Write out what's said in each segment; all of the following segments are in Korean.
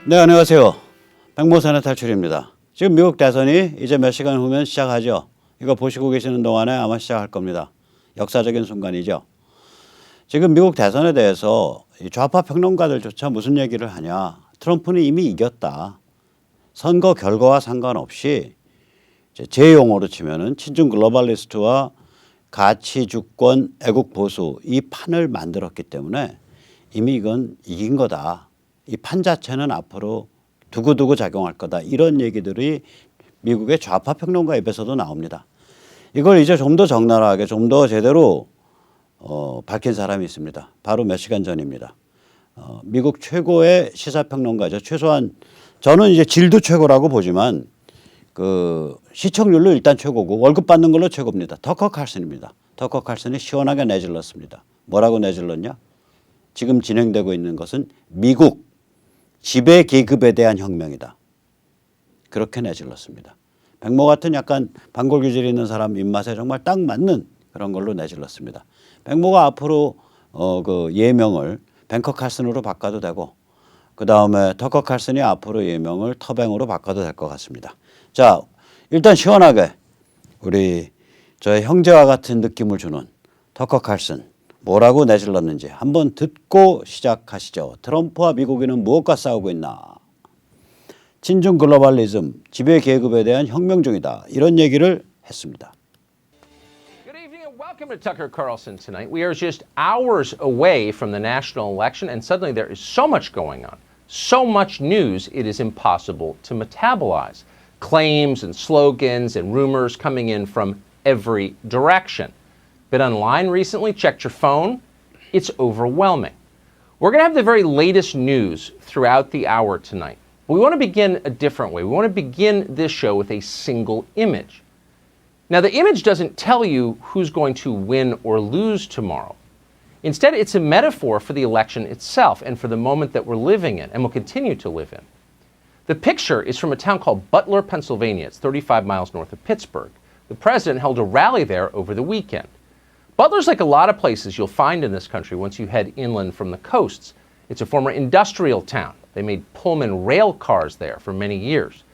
네, 안녕하세요. 백모산의 탈출입니다. 지금 미국 대선이 이제 몇 시간 후면 시작하죠. 이거 보시고 계시는 동안에 아마 시작할 겁니다. 역사적인 순간이죠. 지금 미국 대선에 대해서 좌파 평론가들조차 무슨 얘기를 하냐. 트럼프는 이미 이겼다. 선거 결과와 상관없이 제 용어로 치면은 친중 글로벌리스트와 가치 주권 애국 보수 이 판을 만들었기 때문에 이미 이건 이긴 거다. 이 판 자체는 앞으로 두고두고 작용할 거다. 이런 얘기들이 미국의 좌파 평론가 입에서도 나옵니다. 이걸 이제 좀 더 적나라하게 좀 더 제대로 밝힌 사람이 있습니다. 바로 몇 시간 전입니다. 미국 최고의 시사평론가죠. 최소한 저는 이제 질도 최고라고 보지만 그 시청률로 일단 최고고 월급 받는 걸로 최고입니다. 터커 칼슨입니다. 터커 칼슨이 시원하게 내질렀습니다. 뭐라고 내질렀냐? 지금 진행되고 있는 것은 미국 지배 계급에 대한 혁명이다. 그렇게 내질렀습니다. 백모 같은 약간 반골기질이 있는 사람 입맛에 정말 딱 맞는 그런 걸로 내질렀습니다. 백모가 앞으로 그 예명을 뱅커 칼슨으로 바꿔도 되고 그 다음에 터커 칼슨이 앞으로 예명을 터뱅으로 바꿔도 될 것 같습니다. 자, 일단 시원하게 우리 저의 형제와 같은 느낌을 주는 터커 칼슨 뭐라고 내질렀는지 한번 듣고 시작하시죠. 트럼프와 미국인은 무엇과 싸우고 있나? 친중 글로벌리즘, 지배 계급에 대한 혁명 중이다. 이런 얘기를 했습니다. Good evening and welcome to Tucker Carlson tonight. We are just hours away from the national election and suddenly there is so much going on, so much news it is impossible to metabolize. Claims and slogans and rumors coming in from every direction. Been online recently, checked your phone, it's overwhelming. We're going to have the very latest news throughout the hour tonight. But we want to begin a different way. We want to begin this show with a single image. Now, the image doesn't tell you who's going to win or lose tomorrow. Instead, it's a metaphor for the election itself and for the moment that we're living in and will continue to live in. The picture is from a town called Butler, Pennsylvania. It's 35 miles north of Pittsburgh. The president held a rally there over the weekend. Butler's like a lot of places you'll find in this country once you head inland from the coasts. It's a former industrial town. They made Pullman rail cars there for many years.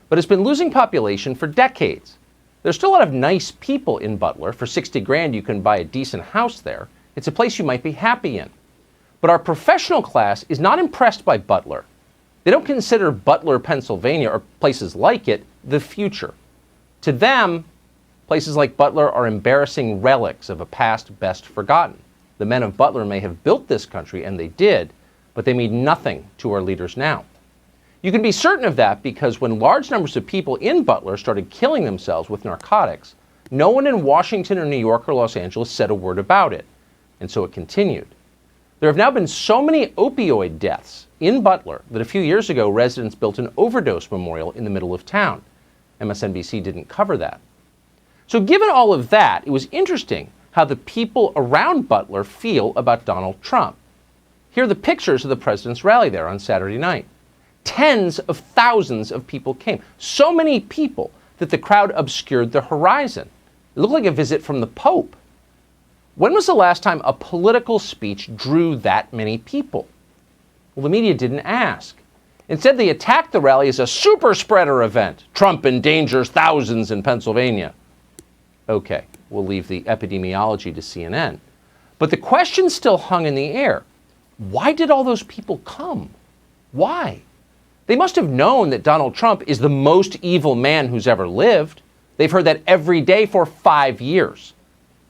But it's been losing population for decades. There's still a lot of nice people in Butler. For 60 grand, you can buy a decent house there. It's a place you might be happy in. But our professional class is not impressed by Butler. They don't consider Butler, Pennsylvania, or places like it, the future. To them, places like Butler are embarrassing relics of a past best forgotten. The men of Butler may have built this country, and they did, but they mean nothing to our leaders now. You can be certain of that because when large numbers of people in Butler started killing themselves with narcotics, no one in Washington or New York or Los Angeles said a word about it, and so it continued. There have now been so many opioid deaths in Butler that a few years ago residents built an overdose memorial in the middle of town. MSNBC didn't cover that. So given all of that, it was interesting how the people around Butler feel about Donald Trump. Here are the pictures of the president's rally there on Saturday night. Tens of thousands of people came. So many people that the crowd obscured the horizon. It looked like a visit from the Pope. When was the last time a political speech drew that many people? Well, the media didn't ask. Instead, they attacked the rally as a super spreader event. Trump endangers thousands in Pennsylvania. Okay, we'll leave the epidemiology to CNN. But the question still hung in the air. Why did all those people come? Why? They must have known that Donald Trump is the most evil man who's ever lived. They've heard that every day for 5 years.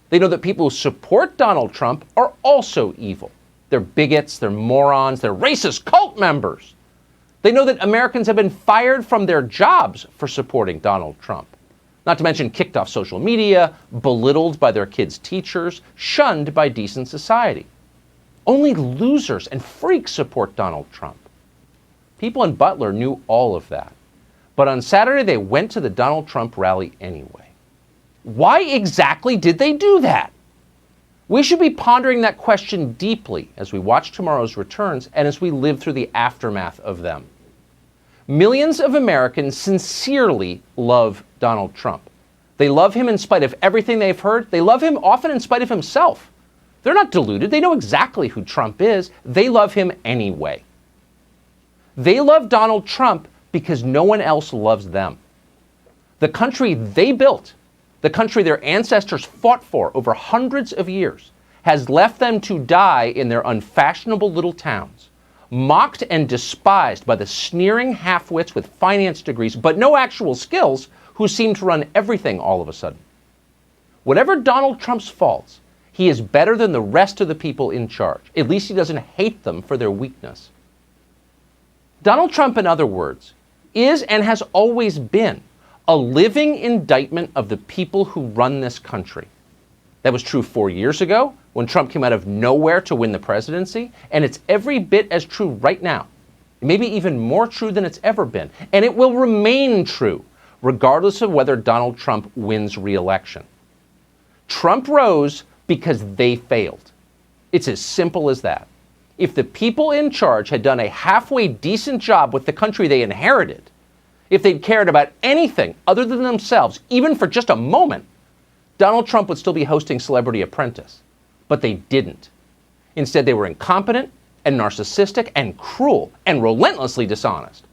They know that people who support Donald Trump are also evil. They're bigots, they're morons, they're racist cult members. They know that Americans have been fired from their jobs for supporting Donald Trump. Not to mention kicked off social media, belittled by their kids' teachers, shunned by decent society. Only losers and freaks support Donald Trump. People in Butler knew all of that. But on Saturday, they went to the Donald Trump rally anyway. Why exactly did they do that? We should be pondering that question deeply as we watch tomorrow's returns and as we live through the aftermath of them. Millions of Americans sincerely love Donald Trump. They love him in spite of everything they've heard. They love him often in spite of himself. They're not deluded. They know exactly who Trump is. They love him anyway. They love Donald Trump because no one else loves them. The country they built, the country their ancestors fought for over hundreds of years, has left them to die in their unfashionable little towns, mocked and despised by the sneering half-wits with finance degrees but no actual skills who seem to run everything all of a sudden. Whatever Donald Trump's faults, he is better than the rest of the people in charge. At least he doesn't hate them for their weakness. Donald Trump, in other words, is and has always been a living indictment of the people who run this country. That was true 4 years ago when Trump came out of nowhere to win the presidency, and it's every bit as true right now. Maybe even more true than it's ever been. And it will remain true, regardless of whether Donald Trump wins re-election. Trump rose because they failed. It's as simple as that. If the people in charge had done a halfway decent job with the country they inherited, if they'd cared about anything other than themselves, even for just a moment, Donald Trump would still be hosting Celebrity Apprentice. But they didn't. Instead, they were incompetent and narcissistic and cruel and relentlessly dishonest.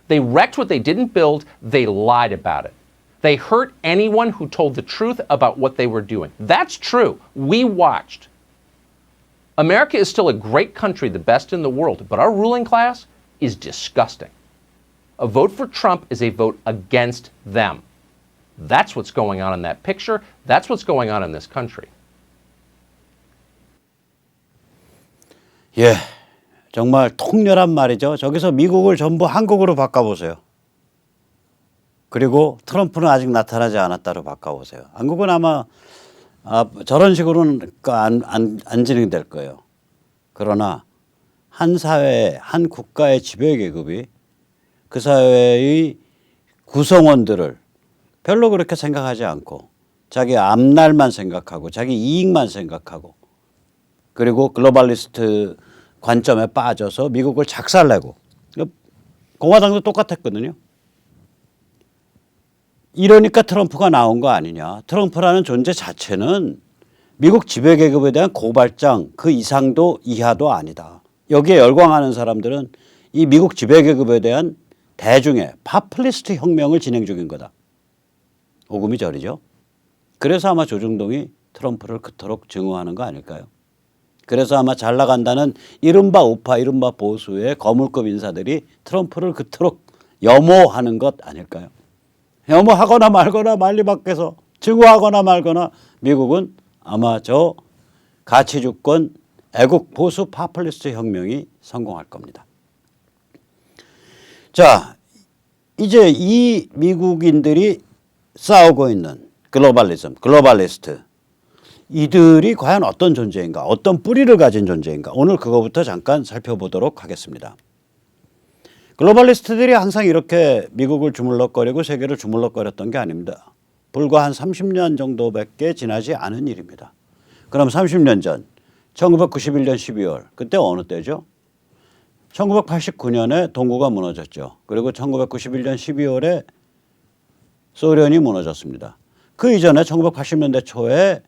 They wrecked what they didn't build. They lied about it. They hurt anyone who told the truth about what they were doing. That's true. We watched. America is still a great country, the best in the world, but our ruling class is disgusting. A vote for Trump is a vote against them. That's what's going on in that picture. That's what's going on in this country. 예, 정말 통렬한 말이죠. 저기서 미국을 전부 한국으로 바꿔보세요. 그리고 트럼프는 아직 나타나지 않았다로 바꿔보세요. 한국은 아마 저런 식으로는 안 진행될 거예요. 그러나 한 사회, 한 국가의 지배계급이 그 사회의 구성원들을 별로 그렇게 생각하지 않고 자기 앞날만 생각하고 자기 이익만 생각하고 그리고 글로벌리스트 관점에 빠져서 미국을 작살내고 공화당도 똑같았거든요. 이러니까 트럼프가 나온 거 아니냐. 트럼프라는 존재 자체는 미국 지배계급에 대한 고발장 그 이상도 이하도 아니다. 여기에 열광하는 사람들은 이 미국 지배계급에 대한 대중의 파퓰리스트 혁명을 진행 중인 거다. 오금이 저리죠. 그래서 아마 조중동이 트럼프를 그토록 증오하는 거 아닐까요? 그래서 아마 잘 나간다는 이른바 우파, 이른바 보수의 거물급 인사들이 트럼프를 그토록 염호하는 것 아닐까요? 염호하거나 말거나 만리 밖에서 증오하거나 말거나 미국은 아마 저 가치주권 애국 보수 파퓰리스트 혁명이 성공할 겁니다. 자, 이제 이 미국인들이 싸우고 있는 글로벌리즘, 글로벌리스트 이들이 과연 어떤 존재인가, 어떤 뿌리를 가진 존재인가 오늘 그거부터 잠깐 살펴보도록 하겠습니다. 글로벌리스트들이 항상 이렇게 미국을 주물럭거리고 세계를 주물럭거렸던 게 아닙니다. 불과 한 30년 정도밖에 지나지 않은 일입니다. 그럼 30년 전 1991년 12월 그때 어느 때죠? 1989년에 동구가 무너졌죠. 그리고 1991년 12월에 소련이 무너졌습니다. 그 이전에 1980년대 초에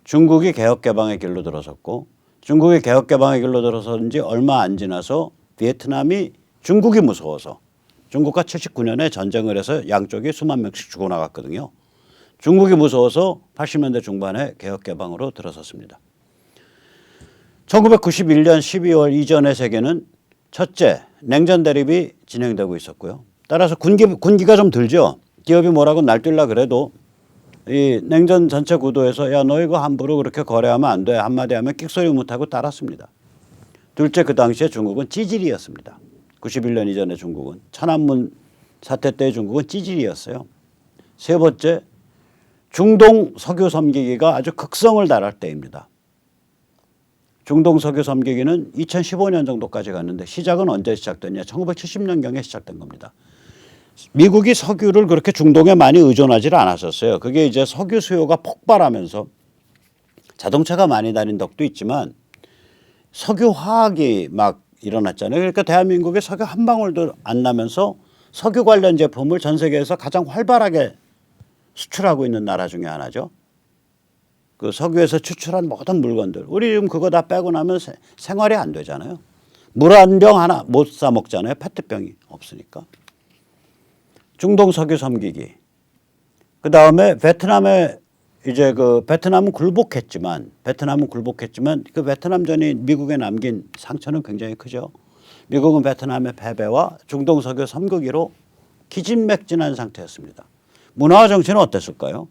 중국이 개혁개방의 길로 들어섰고 중국이 개혁개방의 길로 들어선 지 얼마 안 지나서 베트남이 중국이 무서워서 중국과 79년에 전쟁을 해서 양쪽이 수만 명씩 죽어나갔거든요. 중국이 무서워서 80년대 중반에 개혁개방으로 들어섰습니다. 1991년 12월 이전의 세계는 첫째, 냉전 대립이 진행되고 있었고요. 따라서 군기가 좀 들죠. 기업이 뭐라고 날뛸라 그래도 이 냉전 전체 구도에서 야, 너 이거 함부로 그렇게 거래하면 안 돼. 한마디 하면 끽소리 못하고 따랐습니다. 둘째, 그 당시에 중국은 찌질이었습니다. 91년 이전의 중국은 천안문 사태 때의 중국은 찌질이었어요. 세 번째, 중동 석유 섬기기가 아주 극성을 달할 때입니다. 중동 석유 섬기기는 2015년 정도까지 갔는데 시작은 언제 시작됐냐? 1970년경에 시작된 겁니다. 미국이 석유를 그렇게 중동에 많이 의존하지 않았었어요. 그게 이제 석유 수요가 폭발하면서 자동차가 많이 다닌 덕도 있지만 석유 화학이 막 일어났잖아요. 그러니까 대한민국에 석유 한 방울도 안 나면서 석유 관련 제품을 전 세계에서 가장 활발하게 수출하고 있는 나라 중에 하나죠. 그 석유에서 추출한 모든 물건들. 우리 지금 그거 다 빼고 나면 생활이 안 되잖아요. 물 한 병 하나 못 사 먹잖아요. 페트병이 없으니까. 중동 석유 섬기기. 그 다음에 베트남에 이제 그 베트남은 굴복했지만 그 베트남전이 미국에 남긴 상처는 굉장히 크죠. 미국은 베트남의 패배와 중동 석유 섬기기로 기진맥진한 상태였습니다. 문화와 정치는 어땠을까요?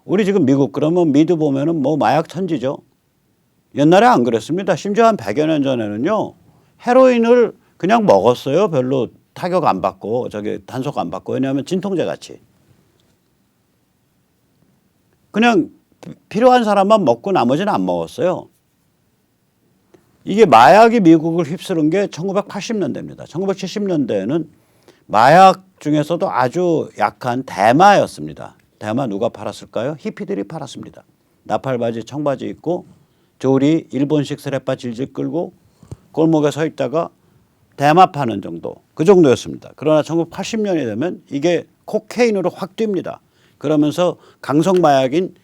우리 지금 미국 그러면 미드 보면은 뭐 마약 천지죠. 옛날에 안 그랬습니다. 심지어 한 100여 년 전에는요. 헤로인을 그냥 먹었어요. 별로 타격 안 받고 저기 단속 안 받고. 왜냐하면 진통제 같이. 그냥 필요한 사람만 먹고 나머지는 안 먹었어요. 이게 마약이 미국을 휩쓸은 게 1980년대입니다. 1970년대에는 마약 중에서도 아주 약한 대마였습니다. 대마 누가 팔았을까요? 히피들이 팔았습니다. 나팔바지 청바지 입고 조리 일본식 스레빠 질질 끌고 골목에 서 있다가 대마 파는 정도. 그 정도였습니다. 그러나 1980년이 되면 이게 코케인으로 확 뜁니다. 그러면서 강성 마약인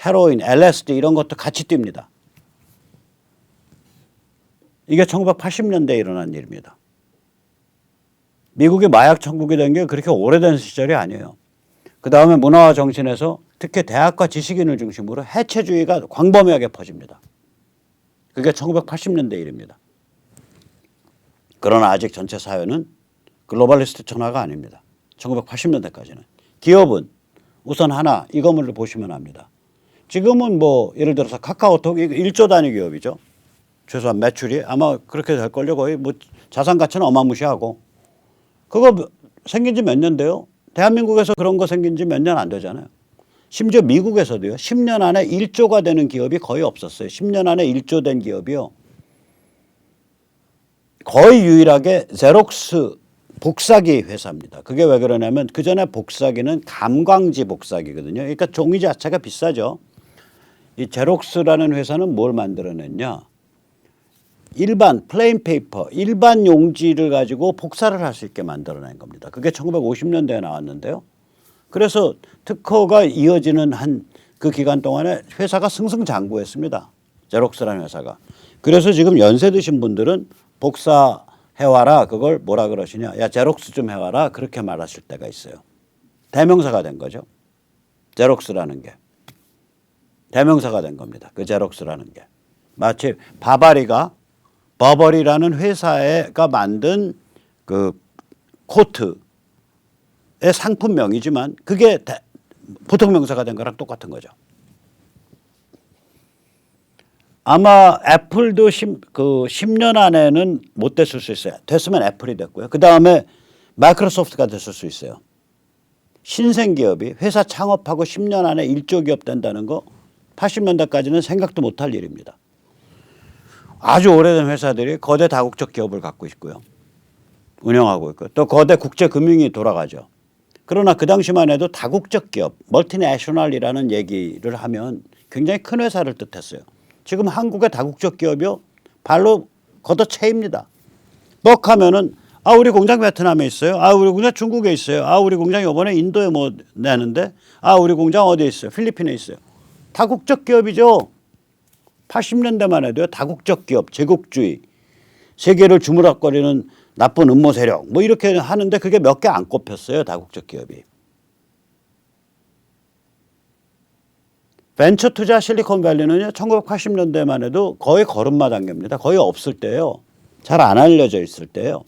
헤로인, LSD 이런 것도 같이 뜁니다. 이게 1980년대에 일어난 일입니다. 미국이 마약 천국이 된 게 그렇게 오래된 시절이 아니에요. 그 다음에 문화와 정신에서 특히 대학과 지식인을 중심으로 해체주의가 광범위하게 퍼집니다. 그게 1980년대 일입니다. 그러나 아직 전체 사회는 글로벌리스트 천하가 아닙니다. 1980년대까지는. 기업은 우선 하나 이 건물을 보시면 압니다. 지금은 뭐 예를 들어서 카카오톡 1조 단위 기업이죠. 최소한 매출이 아마 그렇게 될걸요. 거의 뭐 자산 가치는 어마무시하고. 그거 생긴 지 몇 년 돼요? 대한민국에서 그런 거 생긴 지 몇 년 안 되잖아요. 심지어 미국에서도요. 10년 안에 1조가 되는 기업이 거의 없었어요. 10년 안에 1조 된 기업이요. 거의 유일하게 제록스 복사기 회사입니다. 그게 왜 그러냐면 그 전에 복사기는 감광지 복사기거든요. 그러니까 종이 자체가 비싸죠. 이 제록스라는 회사는 뭘 만들어냈냐. 일반 플레인 페이퍼, 일반 용지를 가지고 복사를 할 수 있게 만들어낸 겁니다. 그게 1950년대에 나왔는데요. 그래서 특허가 이어지는 한 그 기간 동안에 회사가 승승장구했습니다. 제록스라는 회사가. 그래서 지금 연세 드신 분들은 복사해와라 그걸 뭐라 그러시냐. 야 제록스 좀 해와라 그렇게 말하실 때가 있어요. 대명사가 된 거죠. 제록스라는 게. 대명사가 된 겁니다. 그 제록스라는 게. 마치 버버리라는 회사가 만든 그 코트의 상품명이지만 그게 보통 명사가 된 거랑 똑같은 거죠. 아마 애플도 10년 안에는 못 됐을 수 있어요. 됐으면 애플이 됐고요. 그 다음에 마이크로소프트가 됐을 수 있어요. 신생 기업이 회사 창업하고 10년 안에 1조 기업 된다는 거 80년대까지는 생각도 못할 일입니다. 아주 오래된 회사들이 거대 다국적 기업을 갖고 있고요. 운영하고 있고 또 거대 국제금융이 돌아가죠. 그러나 그 당시만 해도 다국적 기업, 멀티내셔널이라는 얘기를 하면 굉장히 큰 회사를 뜻했어요. 지금 한국의 다국적 기업이요. 발로 걷어채입니다. 뻑 하면은 아 우리 공장 베트남에 있어요. 아 우리 공장 중국에 있어요. 아 우리 공장 이번에 인도에 뭐 내는데 아 우리 공장 어디에 있어요. 필리핀에 있어요. 다국적 기업이죠. 80년대만 해도요. 다국적 기업, 제국주의, 세계를 주무락거리는 나쁜 음모 세력 뭐 이렇게 하는데 그게 몇 개 안 꼽혔어요. 다국적 기업이. 벤처 투자 실리콘밸리는요. 1980년대만 해도 거의 걸음마 단계입니다. 거의 없을 때예요. 잘 안 알려져 있을 때예요.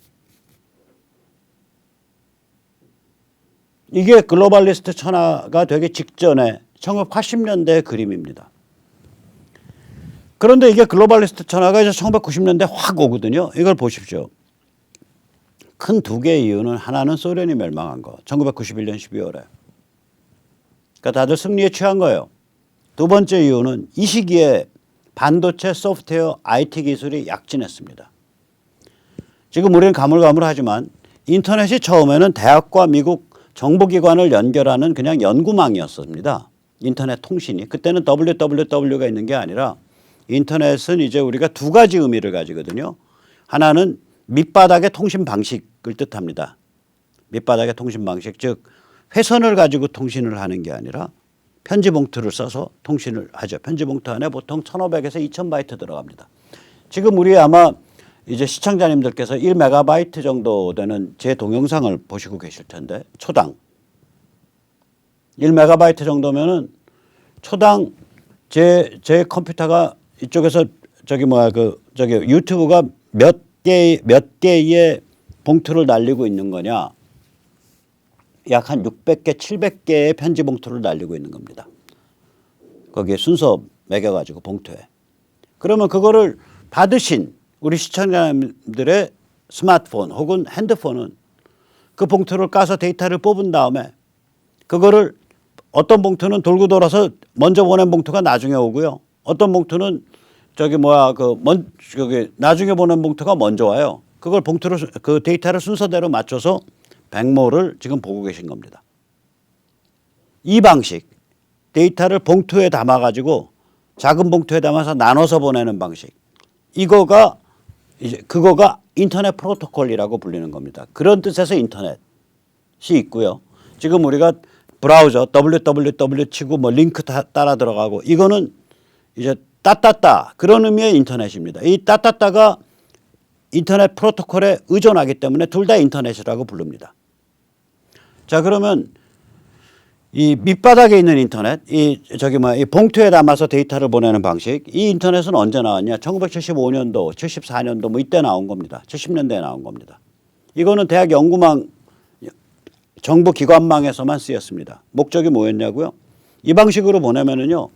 이게 글로벌리스트 천하가 되기 직전에 1980년대의 그림입니다. 그런데 이게 글로벌리스트 천하가 이제 1990년대 확 오거든요. 이걸 보십시오. 큰 두 개의 이유는 하나는 소련이 멸망한 거. 1991년 12월에. 그러니까 다들 승리에 취한 거예요. 두 번째 이유는 이 시기에 반도체, 소프트웨어, IT 기술이 약진했습니다. 지금 우리는 가물가물하지만 인터넷이 처음에는 대학과 미국 정보기관을 연결하는 그냥 연구망이었습니다. 인터넷 통신이. 그때는 www가 있는 게 아니라 인터넷은 이제 우리가 두 가지 의미를 가지거든요. 하나는 밑바닥의 통신 방식을 뜻합니다. 밑바닥의 통신 방식, 즉 회선을 가지고 통신을 하는 게 아니라 편지 봉투를 써서 통신을 하죠. 편지 봉투 안에 보통 1500에서 2000바이트 들어갑니다. 지금 우리 아마 이제 시청자님들께서 1메가바이트 정도 되는 제 동영상을 보시고 계실 텐데 초당 1메가바이트 정도면은 초당 제 컴퓨터가 이쪽에서 저기 유튜브가 몇 개의 봉투를 날리고 있는 거냐? 약 한 600개, 700개의 편지 봉투를 날리고 있는 겁니다. 거기에 순서 매겨가지고 봉투에. 그러면 그거를 받으신 우리 시청자님들의 스마트폰 혹은 핸드폰은 그 봉투를 까서 데이터를 뽑은 다음에 그거를 어떤 봉투는 돌고 돌아서 먼저 보낸 봉투가 나중에 오고요. 어떤 봉투는 나중에 보낸 봉투가 먼저 와요. 그걸 그 데이터를 순서대로 맞춰서 백모를 지금 보고 계신 겁니다. 이 방식, 데이터를 봉투에 담아가지고 작은 봉투에 담아서 나눠서 보내는 방식. 그거가 인터넷 프로토콜이라고 불리는 겁니다. 그런 뜻에서 인터넷이 있고요. 지금 우리가 브라우저 www 치고 뭐 링크 따라 들어가고 이거는 이제 따따따 그런 의미의 인터넷입니다. 이 따따따가 인터넷 프로토콜에 의존하기 때문에 둘 다 인터넷이라고 부릅니다. 자, 그러면 이 밑바닥에 있는 인터넷, 이 봉투에 담아서 데이터를 보내는 방식, 이 인터넷은 언제 나왔냐? 1975년도, 74년도 뭐 이때 나온 겁니다. 70년대에 나온 겁니다. 이거는 대학 연구망, 정부 기관망에서만 쓰였습니다. 목적이 뭐였냐고요? 이 방식으로 보내면은요,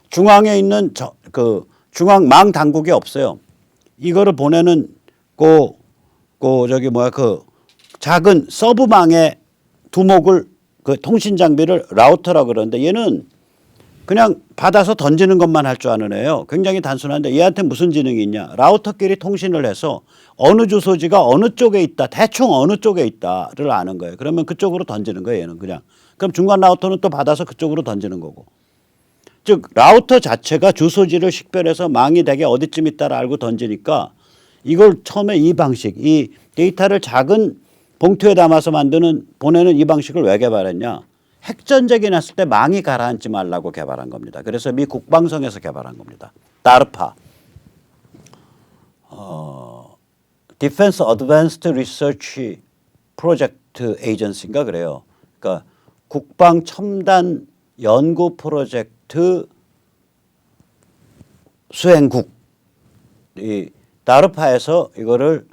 중앙에 있는 중앙망 당국이 없어요. 이거를 보내는 작은 서브망의 두목을 그 통신 장비를 라우터라고 그러는데 얘는 그냥 받아서 던지는 것만 할 줄 아는 애예요. 굉장히 단순한데 얘한테 무슨 지능이 있냐? 라우터끼리 통신을 해서 어느 주소지가 어느 쪽에 있다, 대충 어느 쪽에 있다를 아는 거예요. 그러면 그쪽으로 던지는 거예요. 얘는 그냥. 그럼 중간 라우터는 또 받아서 그쪽으로 던지는 거고. 즉 라우터 자체가 주소지를 식별해서 망이 되게 어디쯤 있다를 알고 던지니까 이걸 처음에 이 방식, 이 데이터를 작은 봉투에 담아서 보내는 이 방식을 왜 개발했냐? 핵전쟁이 났을 때 망이 가라앉지 말라고 개발한 겁니다. 그래서 미 국방성에서 개발한 겁니다. 다르파, Defense Advanced Research Project Agency인가 그래요. 그러니까 국방 첨단 연구 프로젝트 수행국, 이 다르파에서 이거를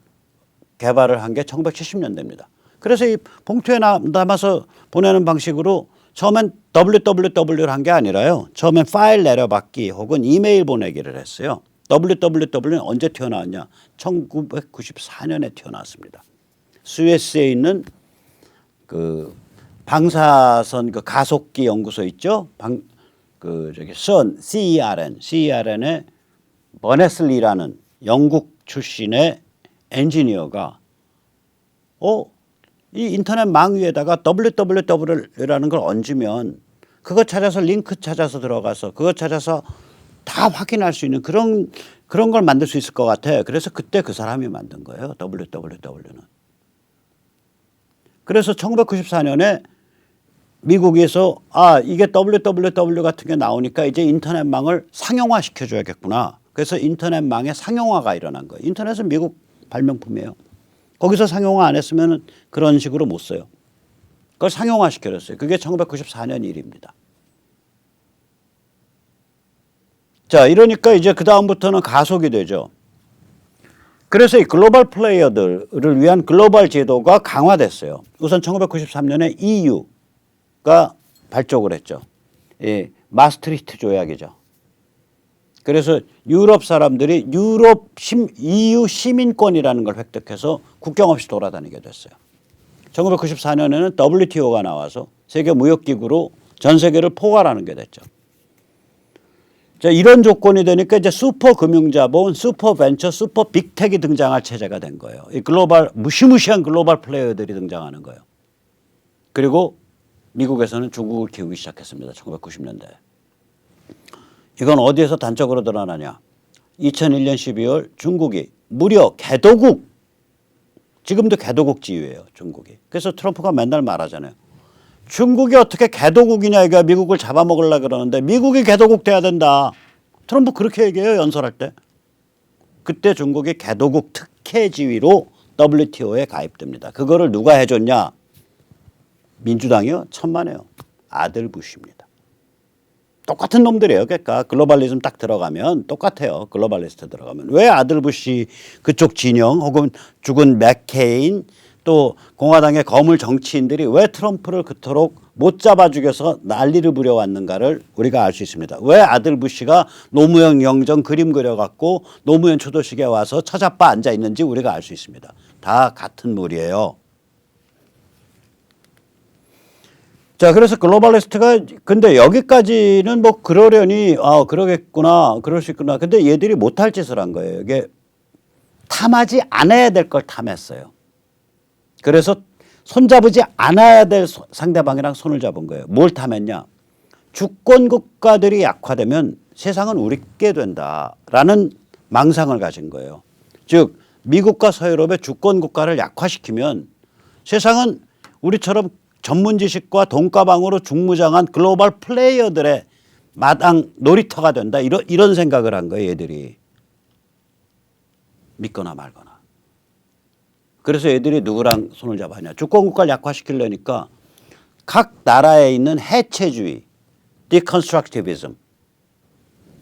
개발을 한 게 1970년대입니다. 그래서 이 봉투에 담아서 보내는 방식으로 처음엔 www를 한 게 아니라요. 처음엔 파일 내려받기 혹은 이메일 보내기를 했어요. www는 언제 튀어나왔냐? 1994년에 튀어나왔습니다. 스위스에 있는 그 방사선 그 가속기 연구소 있죠? CERN의 버네슬리라는 영국 출신의 엔지니어가 이 인터넷 망 위에다가 www라는 걸 얹으면 그거 찾아서 링크 찾아서 들어가서 그거 찾아서 다 확인할 수 있는 그런 걸 만들 수 있을 것 같아. 그래서 그때 그 사람이 만든 거예요. www는. 그래서 1994년에 미국에서 이게 www 같은 게 나오니까 이제 인터넷망을 상용화 시켜줘야겠구나. 그래서 인터넷망의 상용화가 일어난 거예요. 인터넷은 미국 발명품이에요. 거기서 상용화 안 했으면 그런 식으로 못 써요. 그걸 상용화 시켜줬어요. 그게 1994년 일입니다. 자, 이러니까 이제 그 다음부터는 가속이 되죠. 그래서 이 글로벌 플레이어들을 위한 글로벌 제도가 강화됐어요. 우선 1993년에 EU가 발족을 했죠. 이 마스트리히트 조약이죠. 그래서 유럽 사람들이 EU 시민권이라는 걸 획득해서 국경 없이 돌아다니게 됐어요. 1994년에는 WTO가 나와서 세계무역기구로 전 세계를 포괄하는 게 됐죠. 자, 이런 조건이 되니까 이제 슈퍼 금융자본, 슈퍼 벤처, 슈퍼 빅텍이 등장할 체제가 된 거예요. 이 무시무시한 글로벌 플레이어들이 등장하는 거예요. 그리고 미국에서는 중국을 키우기 시작했습니다. 1990년대. 이건 어디에서 단적으로 드러나냐? 2001년 12월 중국이 무려 개도국, 지금도 개도국 지위예요. 중국이. 그래서 트럼프가 맨날 말하잖아요. 중국이 어떻게 개도국이냐, 이거 미국을 잡아먹으려고 그러는데 미국이 개도국 돼야 된다. 트럼프 그렇게 얘기해요. 연설할 때. 그때 중국이 개도국 특혜 지위로 WTO에 가입됩니다. 그거를 누가 해줬냐? 민주당이요? 천만에요. 아들 부시입니다. 똑같은 놈들이에요. 그러니까 글로벌리즘 딱 들어가면 똑같아요. 글로벌리스트 들어가면. 왜 아들 부시 그쪽 진영 혹은 죽은 맥케인 또 공화당의 거물 정치인들이 왜 트럼프를 그토록 못 잡아 죽여서 난리를 부려왔는가를 우리가 알 수 있습니다. 왜 아들 부시가 노무현 영정 그림 그려갖고 노무현 추도식에 와서 처잡아 앉아 있는지 우리가 알 수 있습니다. 다 같은 물이에요. 자, 그래서 글로벌리스트가 근데 여기까지는 뭐 그러려니 그러겠구나, 그럴 수 있구나. 근데 얘들이 못할 짓을 한 거예요. 이게 탐하지 않아야 될 걸 탐했어요. 그래서 손잡지 않아야 될 상대방이랑 손을 잡은 거예요. 뭘 탐했냐? 주권 국가들이 약화되면 세상은 우리께 된다라는 망상을 가진 거예요. 즉 미국과 서유럽의 주권 국가를 약화시키면 세상은 우리처럼 전문 지식과 돈가방으로 중무장한 글로벌 플레이어들의 마당 놀이터가 된다. 이런 생각을 한 거예요, 얘들이. 믿거나 말거나. 그래서 얘들이 누구랑 손을 잡았냐. 주권 국가를 약화시키려니까 각 나라에 있는 해체주의, deconstructivism,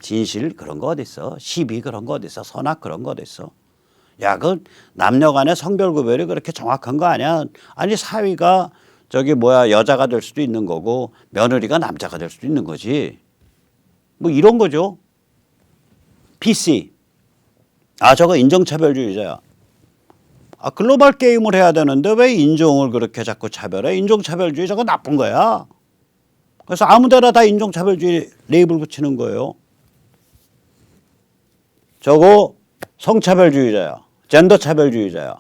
진실 그런 거 어디 있어? 시비 그런 거 어디 있어? 선악 그런 거 어디 있어? 야, 그 남녀 간의 성별 구별이 그렇게 정확한 거 아니야? 아니 사위가 여자가 될 수도 있는 거고 며느리가 남자가 될 수도 있는 거지. 뭐 이런 거죠. PC. 저거 인종차별주의자야. 글로벌 게임을 해야 되는데 왜 인종을 그렇게 자꾸 차별해? 인종차별주의 저거 나쁜 거야. 그래서 아무데나 다 인종차별주의 레이블 붙이는 거예요. 저거 성차별주의자야. 젠더차별주의자야.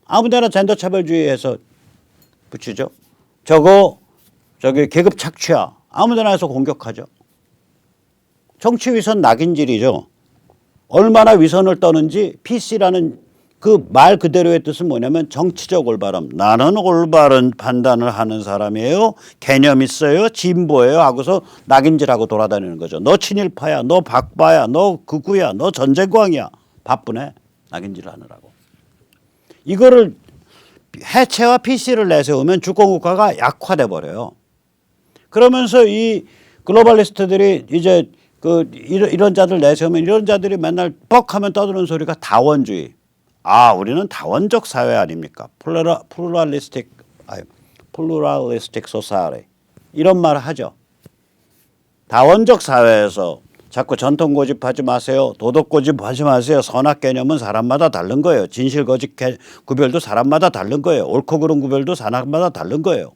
아무데나 젠더차별주의해서 붙이죠. 저기 계급 착취야. 아무데나 해서 공격하죠. 정치 위선 낙인질이죠. 얼마나 위선을 떠는지 PC라는 그 말 그대로의 뜻은 뭐냐면 정치적 올바름. 나는 올바른 판단을 하는 사람이에요. 개념 있어요. 진보예요. 하고서 낙인질하고 돌아다니는 거죠. 너 친일파야. 너 박바야. 너 극우야. 너 전쟁광이야. 바쁘네. 낙인질 하느라고. 이거를 해체와 PC를 내세우면 주권국가가 약화돼 버려요. 그러면서 이 글로벌리스트들이 이제 이런 자들 내세우면 이런 자들이 맨날 뻑하면 떠드는 소리가 다원주의. 우리는 다원적 사회 아닙니까? 플루랄리스틱 소사이티 이런 말을 하죠. 다원적 사회에서 자꾸 전통 고집하지 마세요. 도덕 고집하지 마세요. 선악 개념은 사람마다 다른 거예요. 진실 거짓 구별도 사람마다 다른 거예요. 옳고 그른 구별도 사람마다 다른 거예요.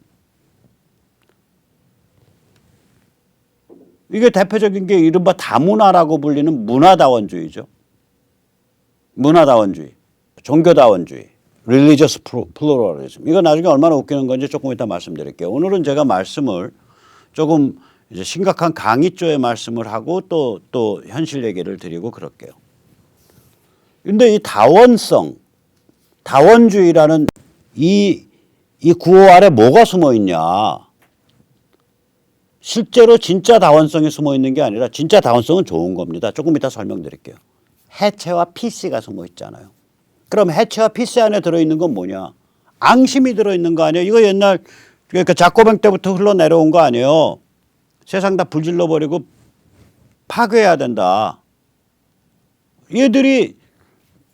이게 대표적인 게 이른바 다문화라고 불리는 문화다원주의죠. 문화다원주의, 종교다원주의, religious pluralism. 이거 나중에 얼마나 웃기는 건지 조금 이따 말씀드릴게요. 오늘은 제가 말씀을 조금 이제 심각한 강의조의 말씀을 하고 또 현실 얘기를 드리고 그럴게요. 근데 이 다원주의라는 이 구호 아래 뭐가 숨어 있냐? 실제로 진짜 다원성이 숨어 있는 게 아니라 진짜 다원성은 좋은 겁니다. 조금 이따 설명드릴게요. 해체와 PC가 숨어 있잖아요. 그럼 해체와 PC 안에 들어있는 건 뭐냐? 앙심이 들어있는 거 아니에요? 이거 옛날 그러니까 자코뱅 때부터 흘러내려온 거 아니에요? 세상 다 불질러 버리고 파괴해야 된다. 얘들이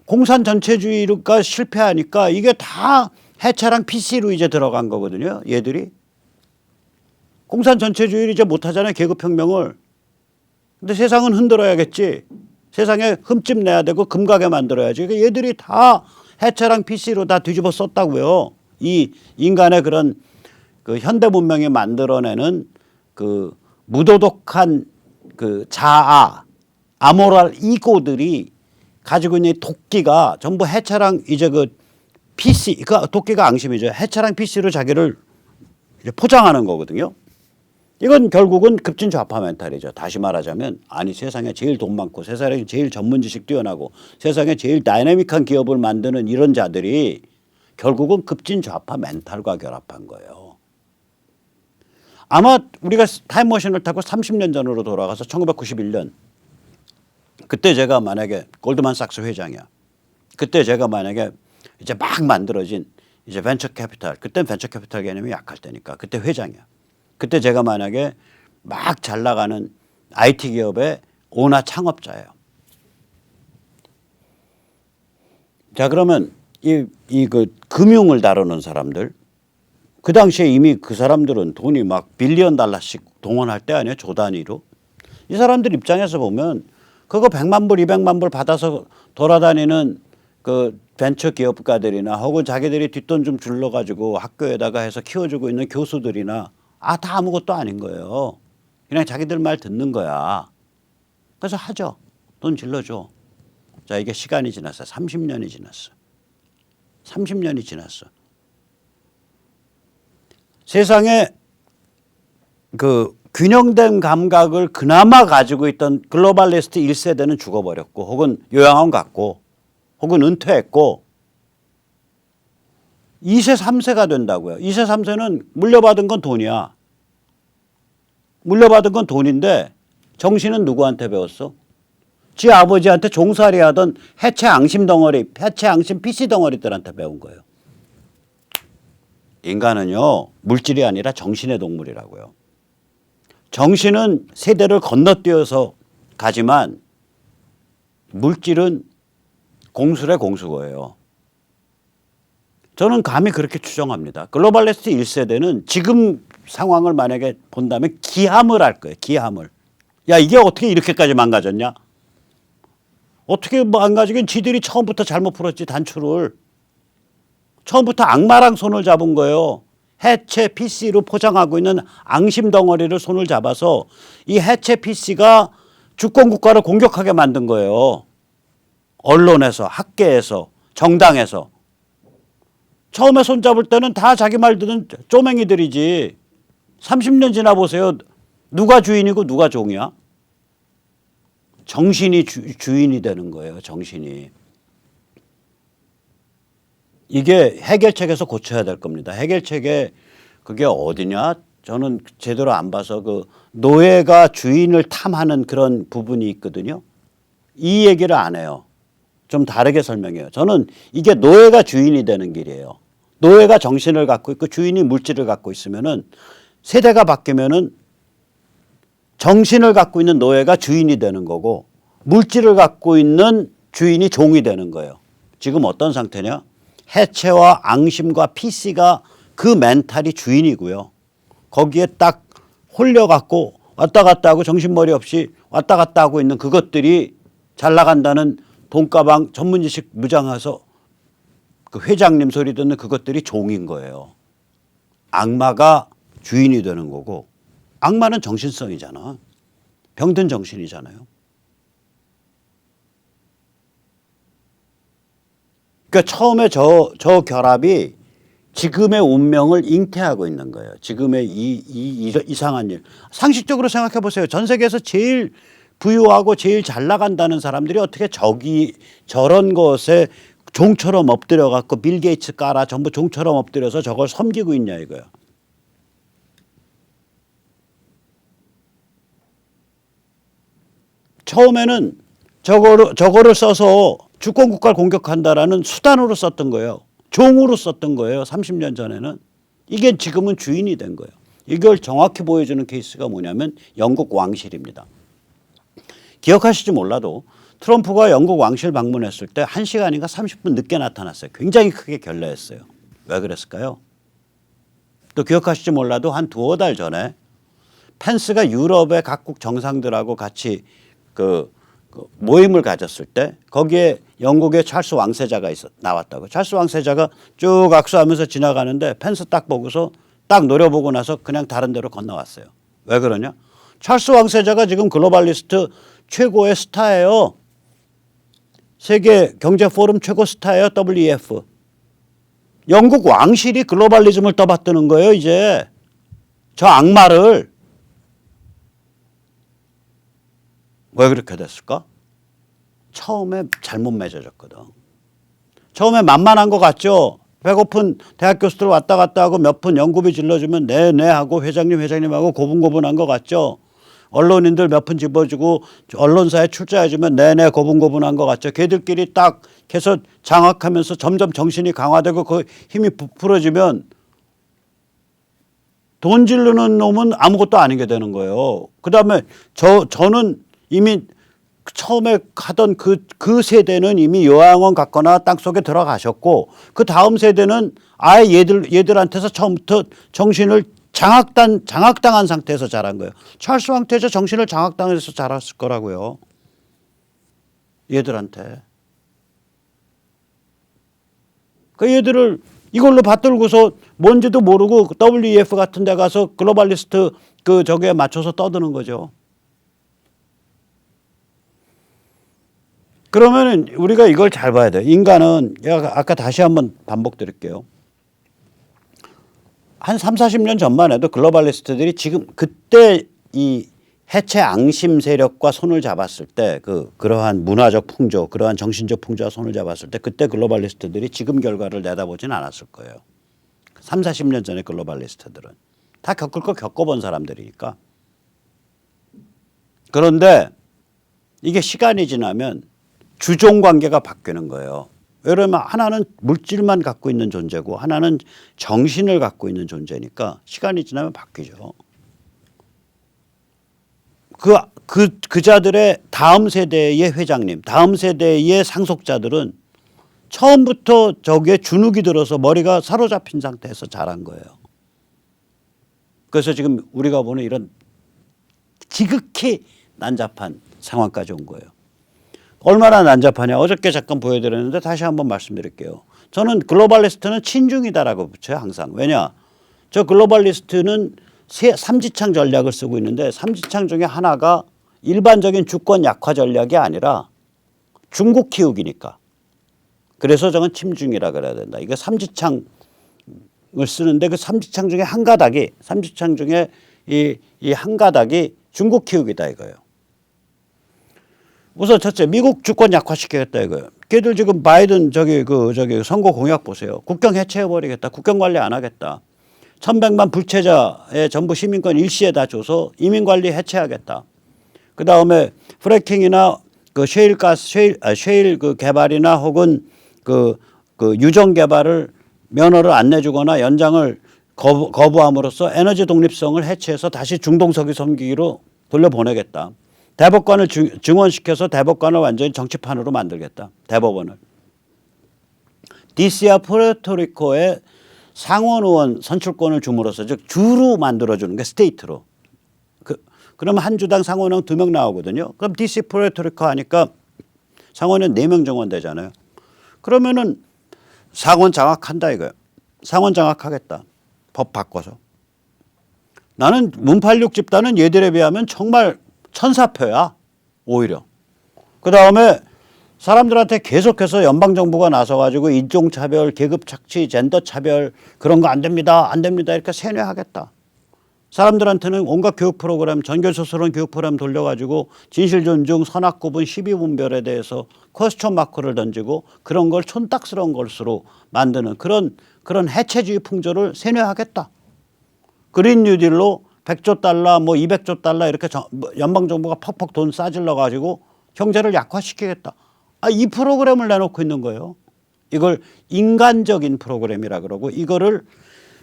공산 전체주의가 실패하니까 이게 다 해체랑 PC로 이제 들어간 거거든요. 얘들이. 공산 전체주의를 이제 못하잖아요. 계급혁명을. 근데 세상은 흔들어야겠지. 세상에 흠집 내야 되고 금가게 만들어야지. 그러니까 얘들이 다 해체랑 PC로 다 뒤집어 썼다고요. 이 인간의 그런 그 현대 문명이 만들어내는 그 무도덕한 그 자아, 아모랄 이고들이 가지고 있는 도끼가 전부 해체랑 이제 그 PC, 그 도끼가 앙심이죠. 해체랑 PC로 자기를 이제 포장하는 거거든요. 이건 결국은 급진 좌파 멘탈이죠. 다시 말하자면 세상에 제일 돈 많고 세상에 제일 전문 지식 뛰어나고 세상에 제일 다이내믹한 기업을 만드는 이런 자들이 결국은 급진 좌파 멘탈과 결합한 거예요. 아마 우리가 타임머신을 타고 30년 전으로 돌아가서 1991년 그때 제가 만약에 골드만삭스 회장이야. 그때 제가 만약에 이제 막 만들어진 이제 벤처 캐피탈, 그때 벤처 캐피탈 개념이 약할 때니까 그때 회장이야. 그때 제가 만약에 막 잘 나가는 IT 기업의 오나 창업자예요. 자, 그러면 그 금융을 다루는 사람들, 그 당시에 이미 그 사람들은 돈이 막 빌리언 달러씩 동원할 때 아니에요? 조 단위로. 이 사람들 입장에서 보면 그거 100만 불, 200만 불 받아서 돌아다니는 그 벤처 기업가들이나 혹은 자기들이 뒷돈 좀 줄러가지고 학교에다가 해서 키워주고 있는 교수들이나 다 아무것도 아닌 거예요. 그냥 자기들 말 듣는 거야. 그래서 하죠. 돈 질러줘. 자, 이게 시간이 지났어. 30년이 지났어. 30년이 지났어. 세상에 그 균형된 감각을 그나마 가지고 있던 글로벌리스트 1세대는 죽어버렸고 혹은 요양원 갔고 혹은 은퇴했고 2세, 3세가 된다고요. 2세, 3세는 물려받은 건 돈이야. 물려받은 건 돈인데 정신은 누구한테 배웠어? 지 아버지한테 종살이 하던 해체 앙심 덩어리, 해체 앙심 PC 덩어리들한테 배운 거예요. 인간은요, 물질이 아니라 정신의 동물이라고요. 정신은 세대를 건너뛰어서 가지만 물질은 공수래 공수거예요. 저는 감히 그렇게 추정합니다. 글로벌리스트 1세대는 지금 상황을 만약에 본다면 기함을 할 거예요. 기함을. 야, 이게 어떻게 이렇게까지 망가졌냐? 어떻게 망가지긴 지들이 처음부터 잘못 풀었지, 단추를. 처음부터 악마랑 손을 잡은 거예요. 해체 PC로 포장하고 있는 앙심 덩어리를 손을 잡아서 이 해체 PC가 주권 국가를 공격하게 만든 거예요. 언론에서, 학계에서, 정당에서. 처음에 손잡을 때는 다 자기 말 듣는 쪼맹이들이지. 30년 지나 보세요. 누가 주인이고 누가 종이야? 정신이 주인이 되는 거예요. 정신이. 이게 해결책에서 고쳐야 될 겁니다. 해결책에 그게 어디냐? 저는 제대로 안 봐서 그 노예가 주인을 탐하는 그런 부분이 있거든요. 이 얘기를 안 해요. 좀 다르게 설명해요. 저는 이게 노예가 주인이 되는 길이에요. 노예가 정신을 갖고 있고 주인이 물질을 갖고 있으면은 세대가 바뀌면은 정신을 갖고 있는 노예가 주인이 되는 거고 물질을 갖고 있는 주인이 종이 되는 거예요. 지금 어떤 상태냐? 해체와 앙심과 PC가 그 멘탈이 주인이고요. 거기에 딱 홀려갖고 왔다 갔다 하고 정신머리 없이 왔다 갔다 하고 있는 그것들이 잘 나간다는 돈가방 전문지식 무장해서 그 회장님 소리 듣는 그것들이 종인 거예요. 악마가 주인이 되는 거고 악마는 정신성이잖아. 병든 정신이잖아요. 그러니까 처음에 저 결합이 지금의 운명을 잉태하고 있는 거예요. 지금의 이상한 일. 상식적으로 생각해 보세요. 전 세계에서 제일 부유하고 제일 잘 나간다는 사람들이 어떻게 저런 것에 종처럼 엎드려 갖고 빌 게이츠 깔아 전부 종처럼 엎드려서 저걸 섬기고 있냐 이거야. 처음에는 저거를 써서 주권 국가를 공격한다라는 수단으로 썼던 거예요. 종으로 썼던 거예요. 30년 전에는. 이게 지금은 주인이 된 거예요. 이걸 정확히 보여주는 케이스가 뭐냐면 영국 왕실입니다. 기억하실지 몰라도 트럼프가 영국 왕실 방문했을 때 1시간인가 30분 늦게 나타났어요. 굉장히 크게 결례했어요. 왜 그랬을까요? 또 기억하실지 몰라도 한 두어 달 전에 펜스가 유럽의 각국 정상들하고 같이 그 모임을 가졌을 때 거기에 영국의 찰스 왕세자가 나왔다고. 찰스 왕세자가 쭉 악수하면서 지나가는데 펜스 딱 보고서 딱 노려보고 나서 그냥 다른 데로 건너왔어요. 왜 그러냐? 찰스 왕세자가 지금 글로벌리스트 최고의 스타예요. 세계 경제 포럼 최고 스타예요. WEF. 영국 왕실이 글로벌리즘을 떠받드는 거예요. 이제 저 악마를. 왜 그렇게 됐을까? 처음에 잘못 맺어졌거든. 처음에 만만한 것 같죠? 배고픈 대학 교수들 왔다 갔다 하고 몇 푼 연구비 질러주면 네네 하고 회장님 하고 고분고분한 것 같죠? 언론인들 몇 푼 집어주고 언론사에 출자해주면 내내 고분고분한 것 같죠. 걔들끼리 딱 해서 장악하면서 점점 정신이 강화되고 그 힘이 부풀어지면 돈 지르는 놈은 아무것도 아니게 되는 거예요. 그다음에 저는 이미 처음에 하던 그 세대는 이미 요양원 갔거나 땅속에 들어가셨고 그 다음 세대는 아예 얘들한테서 처음부터 정신을 장악당한 상태에서 자란 거예요. 찰스 왕태자 정신을 장악당해서 자랐을 거라고요. 얘들한테. 그 얘들을 이걸로 받들고서 뭔지도 모르고 WEF 같은 데 가서 글로벌리스트 그 저기에 맞춰서 떠드는 거죠. 그러면 우리가 이걸 잘 봐야 돼요. 인간은 아까 다시 한번 반복드릴게요. 한 3, 40년 전만 해도 글로벌리스트들이 지금 그때 이 해체 앙심 세력과 손을 잡았을 때 그러한 문화적 풍조, 그러한 정신적 풍조와 손을 잡았을 때 그때 글로벌리스트들이 지금 결과를 내다보진 않았을 거예요. 3, 40년 전에 글로벌리스트들은 다 겪을 거 겪어본 사람들이니까. 그런데 이게 시간이 지나면 주종 관계가 바뀌는 거예요. 왜냐하면 하나는 물질만 갖고 있는 존재고 하나는 정신을 갖고 있는 존재니까 시간이 지나면 바뀌죠. 그 자들의 다음 세대의 회장님, 다음 세대의 상속자들은 처음부터 저기에 주눅이 들어서 머리가 사로잡힌 상태에서 자란 거예요. 그래서 지금 우리가 보는 이런 지극히 난잡한 상황까지 온 거예요. 얼마나 난잡하냐. 어저께 잠깐 보여드렸는데 다시 한번 말씀드릴게요. 저는 글로벌리스트는 친중이다라고 붙여요. 항상. 왜냐. 저 글로벌리스트는 삼지창 전략을 쓰고 있는데 삼지창 중에 하나가 일반적인 주권 약화 전략이 아니라 중국 키우기니까. 그래서 저건 친중이라 그래야 된다. 이거 삼지창을 쓰는데 그 삼지창 중에 한 가닥이 삼지창 중에 이 한 가닥이 중국 키우기다 이거예요. 우선 첫째 미국 주권 약화시키겠다 이거예요. 걔들 지금 바이든 저기 선거 공약 보세요. 국경 해체해버리겠다. 국경 관리 안 하겠다. 1,100만 불체자의 전부 시민권 일시에 다 줘서 이민 관리 해체하겠다. 그 다음에 프래킹이나 그 셰일 그 개발이나 혹은 그 유정 개발을 면허를 안 내주거나 연장을 거부함으로써 에너지 독립성을 해체해서 다시 중동석유 섬기기로 돌려보내겠다. 대법관을 증원시켜서 대법관을 완전히 정치판으로 만들겠다. 대법원을. DC와 푸에르토리코에 상원 의원 선출권을 줌으로써 즉 주로 만들어주는 게 스테이트로. 그러면 한 주당 상원 의원 2명 나오거든요. 그럼 DC 푸에르토리코 하니까 상원 의원 4명 정원되잖아요. 그러면은 상원 장악한다 이거예요. 상원 장악하겠다. 법 바꿔서. 나는 문팔육 집단은 얘들에 비하면 정말 천사표야. 오히려. 그다음에 사람들한테 계속해서 연방정부가 나서가지고 인종차별, 계급착취, 젠더차별 그런 거 안 됩니다. 안 됩니다. 이렇게 세뇌하겠다. 사람들한테는 온갖 교육 프로그램, 전교조선론 교육 프로그램 돌려가지고 진실존중, 선악구분, 시비분별에 대해서 퀘스천 마크를 던지고 그런 걸 촌딱스러운 것으로 만드는 그런 해체주의 풍조를 세뇌하겠다. 그린 뉴딜로 100조 달러, 뭐 200조 달러 이렇게 연방정부가 퍽퍽 돈 싸질러 가지고 경제를 약화시키겠다. 이 프로그램을 내놓고 있는 거예요. 이걸 인간적인 프로그램이라 그러고 이거를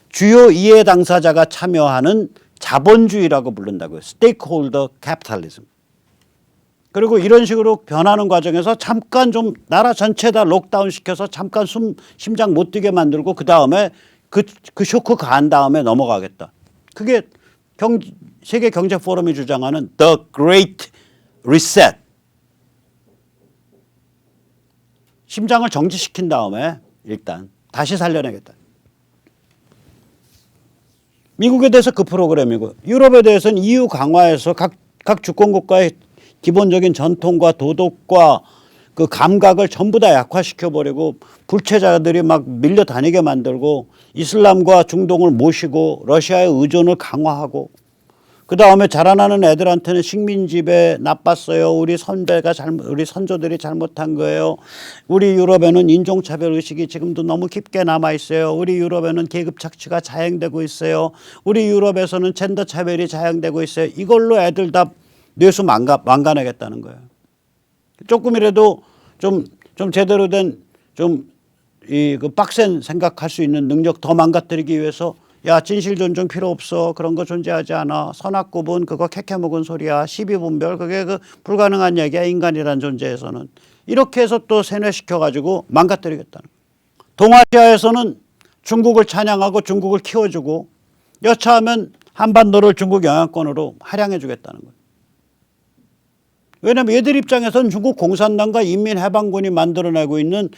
주요 이해 당사자가 참여하는 자본주의라고 부른다고요. 스테이크홀더 캐피탈리즘. 그리고 이런 식으로 변하는 과정에서 잠깐 좀 나라 전체 다 록다운 시켜서 잠깐 심장 못 뛰게 만들고 그다음에 그 쇼크 간 다음에 넘어가겠다. 그게 세계 경제 포럼이 주장하는 The Great Reset. 심장을 정지시킨 다음에 일단 다시 살려내겠다. 미국에 대해서 그 프로그램이고 유럽에 대해서는 EU 강화해서 각 주권국가의 기본적인 전통과 도덕과 그 감각을 전부 다 약화시켜버리고 불체자들이 막 밀려다니게 만들고 이슬람과 중동을 모시고 러시아의 의존을 강화하고 그다음에 자라나는 애들한테는 식민지배 나빴어요. 우리 선조들이 잘못한 거예요. 우리 유럽에는 인종차별 의식이 지금도 너무 깊게 남아 있어요. 우리 유럽에는 계급 착취가 자행되고 있어요. 우리 유럽에서는 젠더 차별이 자행되고 있어요. 이걸로 애들 다 뇌수 망가내겠다는 거예요. 조금이라도 좀 제대로 된 그 빡센 생각할 수 있는 능력 더 망가뜨리기 위해서 야, 진실 존중 필요 없어. 그런 거 존재하지 않아. 선악구분 그거 캐캐묵은 소리야. 시비분별 그게 그 불가능한 얘기야. 인간이란 존재에서는. 이렇게 해서 또 세뇌시켜가지고 망가뜨리겠다는 거예요. 동아시아에서는 중국을 찬양하고 중국을 키워주고 여차하면 한반도를 중국 영향권으로 할양해 주겠다는 거예요. 왜냐하면 얘들 입장에서는 중국 공산당과 인민해방군이 만들어내고 있는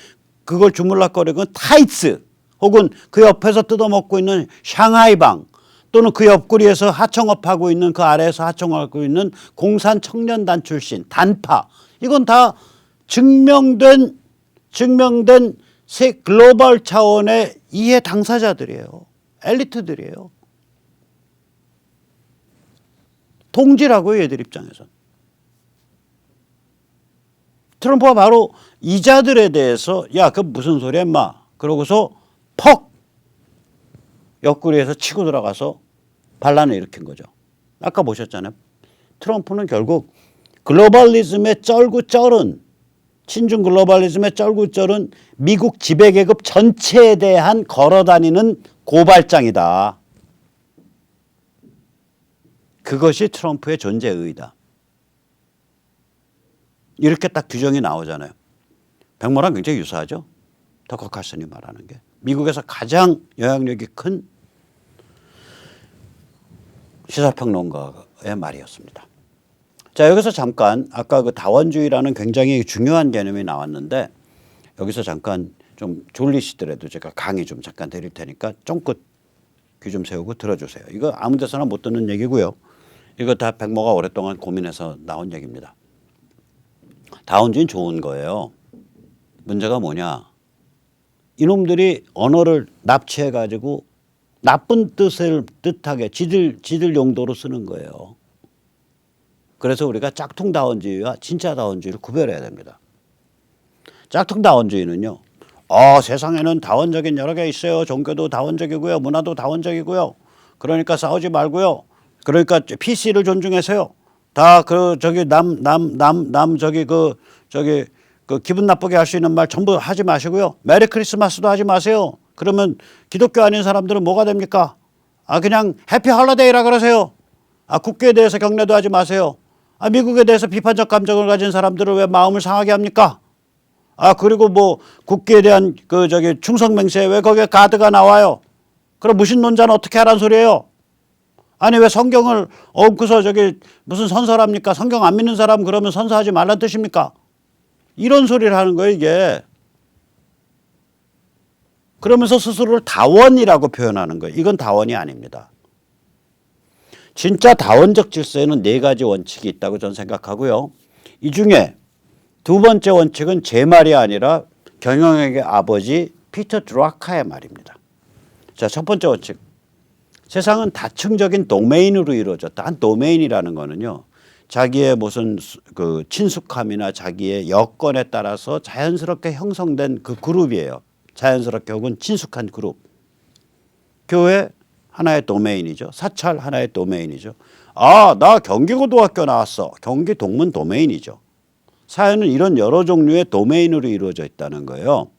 그걸 주물럭거리고 타이츠 혹은 그 옆에서 뜯어먹고 있는 샹하이방 또는 그 옆구리에서 하청업하고 있는 그 아래에서 하청업하고 있는 공산청년단 출신 단파 이건 다 증명된 세 글로벌 차원의 이해 당사자들이에요. 엘리트들이에요. 동지라고요, 얘들 입장에서는. 트럼프가 바로 이자들에 대해서 야, 그 무슨 소리야 인마. 그러고서 퍽 옆구리에서 치고 들어가서 반란을 일으킨 거죠. 아까 보셨잖아요. 트럼프는 결국 글로벌리즘의 쩔은 친중 글로벌리즘의 쩔은 미국 지배계급 전체에 대한 걸어다니는 고발장이다. 그것이 트럼프의 존재 의의다. 이렇게 딱 규정이 나오잖아요. 백모랑 굉장히 유사하죠. 터커 칼슨이 말하는 게. 미국에서 가장 영향력이 큰 시사평론가의 말이었습니다. 자, 여기서 잠깐 아까 그 다원주의라는 굉장히 중요한 개념이 나왔는데 여기서 잠깐 좀 졸리시더라도 제가 강의 좀 잠깐 드릴 테니까 쫑긋 귀 좀 세우고 들어주세요. 이거 아무 데서나 못 듣는 얘기고요. 이거 다 백모가 오랫동안 고민해서 나온 얘기입니다. 다원주의는 좋은 거예요. 문제가 뭐냐. 이놈들이 언어를 납치해가지고 나쁜 뜻을 뜻하게 지들 용도로 쓰는 거예요. 그래서 우리가 짝퉁다원주의와 진짜다원주의를 구별해야 됩니다. 짝퉁다원주의는요. 세상에는 다원적인 여러 개 있어요. 종교도 다원적이고요. 문화도 다원적이고요. 그러니까 싸우지 말고요. 그러니까 PC를 존중해서요. 다 기분 나쁘게 할 수 있는 말 전부 하지 마시고요. 메리 크리스마스도 하지 마세요. 그러면 기독교 아닌 사람들은 뭐가 됩니까? 그냥 해피 홀리데이라 그러세요. 국교에 대해서 경례도 하지 마세요. 미국에 대해서 비판적 감정을 가진 사람들을 왜 마음을 상하게 합니까? 그리고 뭐 국기에 대한 충성 맹세에 왜 거기에 가드가 나와요? 그럼 무신론자는 어떻게 하란 소리예요? 아니 왜 성경을 엉고서 무슨 선서랍니까? 성경 안 믿는 사람 그러면 선서하지 말란 뜻입니까? 이런 소리를 하는 거예요, 이게. 그러면서 스스로를 다원이라고 표현하는 거예요. 이건 다원이 아닙니다. 진짜 다원적 질서에는 4가지 원칙이 있다고 저는 생각하고요. 이 중에 두 번째 원칙은 제 말이 아니라 경영학의 아버지 피터 드라카의 말입니다. 자, 첫 번째 원칙. 세상은 다층적인 도메인으로 이루어졌다. 한 도메인이라는 거는요. 자기의 무슨 그 친숙함이나 자기의 여건에 따라서 자연스럽게 형성된 그 그룹이에요. 자연스럽게 혹은 친숙한 그룹. 교회 하나의 도메인이죠. 사찰 하나의 도메인이죠. 나 경기고등학교 나왔어. 경기 동문 도메인이죠. 사회는 이런 여러 종류의 도메인으로 이루어져 있다는 거예요.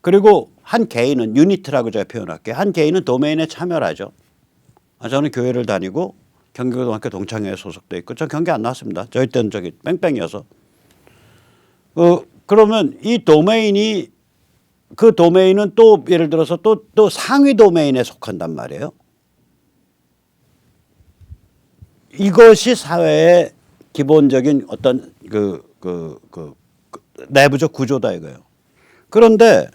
그리고 한 개인은 유니트라고 제가 표현할게요. 한 개인은 도메인에 참여하죠. 저는 교회를 다니고 경기고등학교 동창회에 소속돼 있고 저 경기 안 나왔습니다. 저희 때는 뺑뺑이어서. 그러면 이 도메인이 그 도메인은 또 예를 들어서 또 상위 도메인에 속한단 말이에요. 이것이 사회의 기본적인 어떤 내부적 구조다 이거예요. 그런데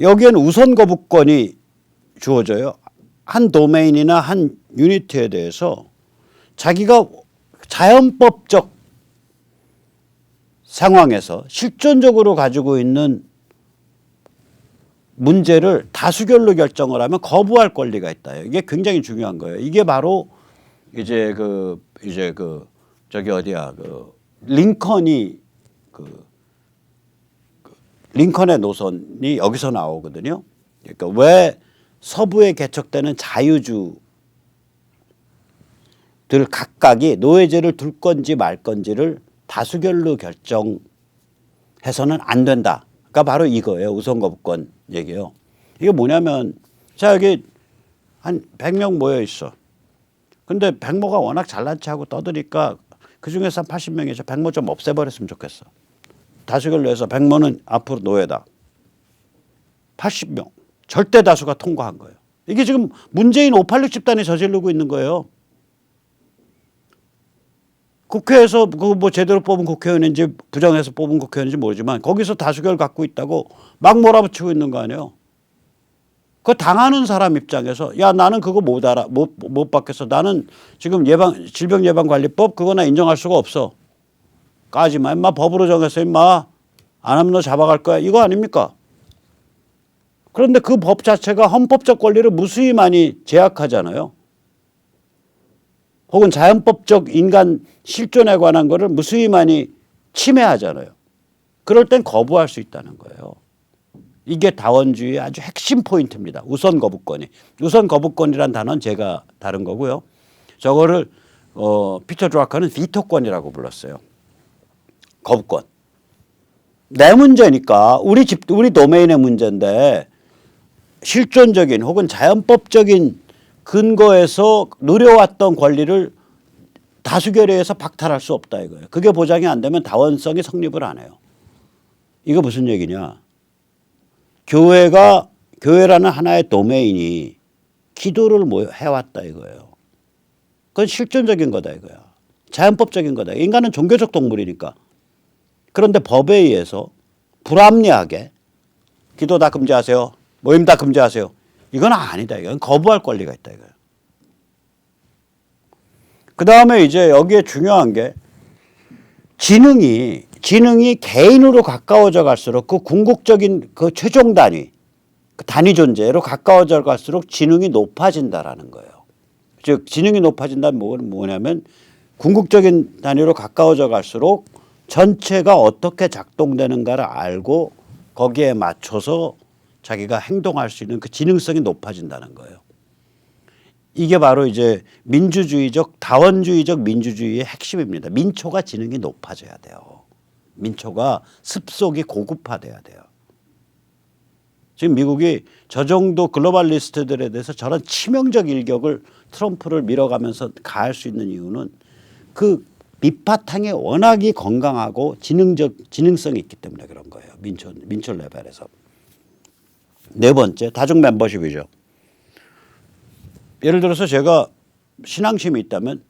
여기에는 우선 거부권이 주어져요. 한 도메인이나 한 유니트에 대해서 자기가 자연법적 상황에서 실존적으로 가지고 있는 문제를 다수결로 결정을 하면 거부할 권리가 있다. 이게 굉장히 중요한 거예요. 이게 바로 링컨의 노선이 여기서 나오거든요. 그러니까 왜 서부에 개척되는 자유주의 각각이 노예제를 둘 건지 말 건지를 다수결로 결정해서는 안 된다. 그러니까 바로 이거예요. 우선 거부권 얘기예요. 이게 뭐냐면 자 여기 한 100명 모여 있어. 근데 백모가 워낙 잘난 체하고 떠드니까 그중에서 한 80명이죠. 백모 좀 없애버렸으면 좋겠어. 다수결로 해서 백모는 앞으로 노예다. 80명. 절대 다수가 통과한 거예요. 이게 지금 문재인 586 집단이 저지르고 있는 거예요. 국회에서 그 뭐 제대로 뽑은 국회의원인지 부정해서 뽑은 국회의원인지 모르지만 거기서 다수결 갖고 있다고 막 몰아붙이고 있는 거 아니에요. 그 당하는 사람 입장에서 야 나는 그거 못 받겠어. 나는 지금 질병예방관리법 그거 나 인정할 수가 없어. 까지마 임마 법으로 정했어 임마. 안 하면 너 잡아갈 거야. 이거 아닙니까? 그런데 그 법 자체가 헌법적 권리를 무수히 많이 제약하잖아요. 혹은 자연법적 인간 실존에 관한 거를 무수히 많이 침해하잖아요. 그럴 땐 거부할 수 있다는 거예요. 이게 다원주의의 아주 핵심 포인트입니다. 우선 거부권이. 우선 거부권이란 단어는 제가 다른 거고요. 저거를 피터 드라커는 비토권이라고 불렀어요. 거부권. 내 문제니까 우리 도메인의 문제인데 실존적인 혹은 자연법적인 근거에서 누려왔던 권리를 다수결에 의해서 박탈할 수 없다 이거예요. 그게 보장이 안 되면 다원성이 성립을 안 해요. 이거 무슨 얘기냐. 교회라는 하나의 도메인이 기도를 해왔다 이거예요. 그건 실존적인 거다 이거야. 자연법적인 거다. 인간은 종교적 동물이니까. 그런데 법에 의해서 불합리하게 기도 다 금지하세요. 모임 다 금지하세요. 이건 아니다. 이건 거부할 권리가 있다 이거예요. 그 다음에 이제 여기에 중요한 게 지능이 개인으로 가까워져 갈수록 그 궁극적인 그 최종 단위, 그 단위 존재로 가까워져 갈수록 지능이 높아진다라는 거예요. 즉 지능이 높아진다는 뭐냐면 궁극적인 단위로 가까워져 갈수록 전체가 어떻게 작동되는가를 알고 거기에 맞춰서 자기가 행동할 수 있는 그 지능성이 높아진다는 거예요. 이게 바로 이제 다원주의적 민주주의의 핵심입니다. 민초가 지능이 높아져야 돼요. 민초가 습속이 고급화돼야 돼요. 지금 미국이 저 정도 글로벌리스트들에 대해서 저런 치명적 일격을 트럼프를 밀어가면서 가할 수 있는 이유는 그 밑바탕에 워낙이 건강하고 지능성이 있기 때문에 그런 거예요. 민초 레벨에서. 네 번째, 다중 멤버십이죠. 예를 들어서 제가 신앙심이 있다면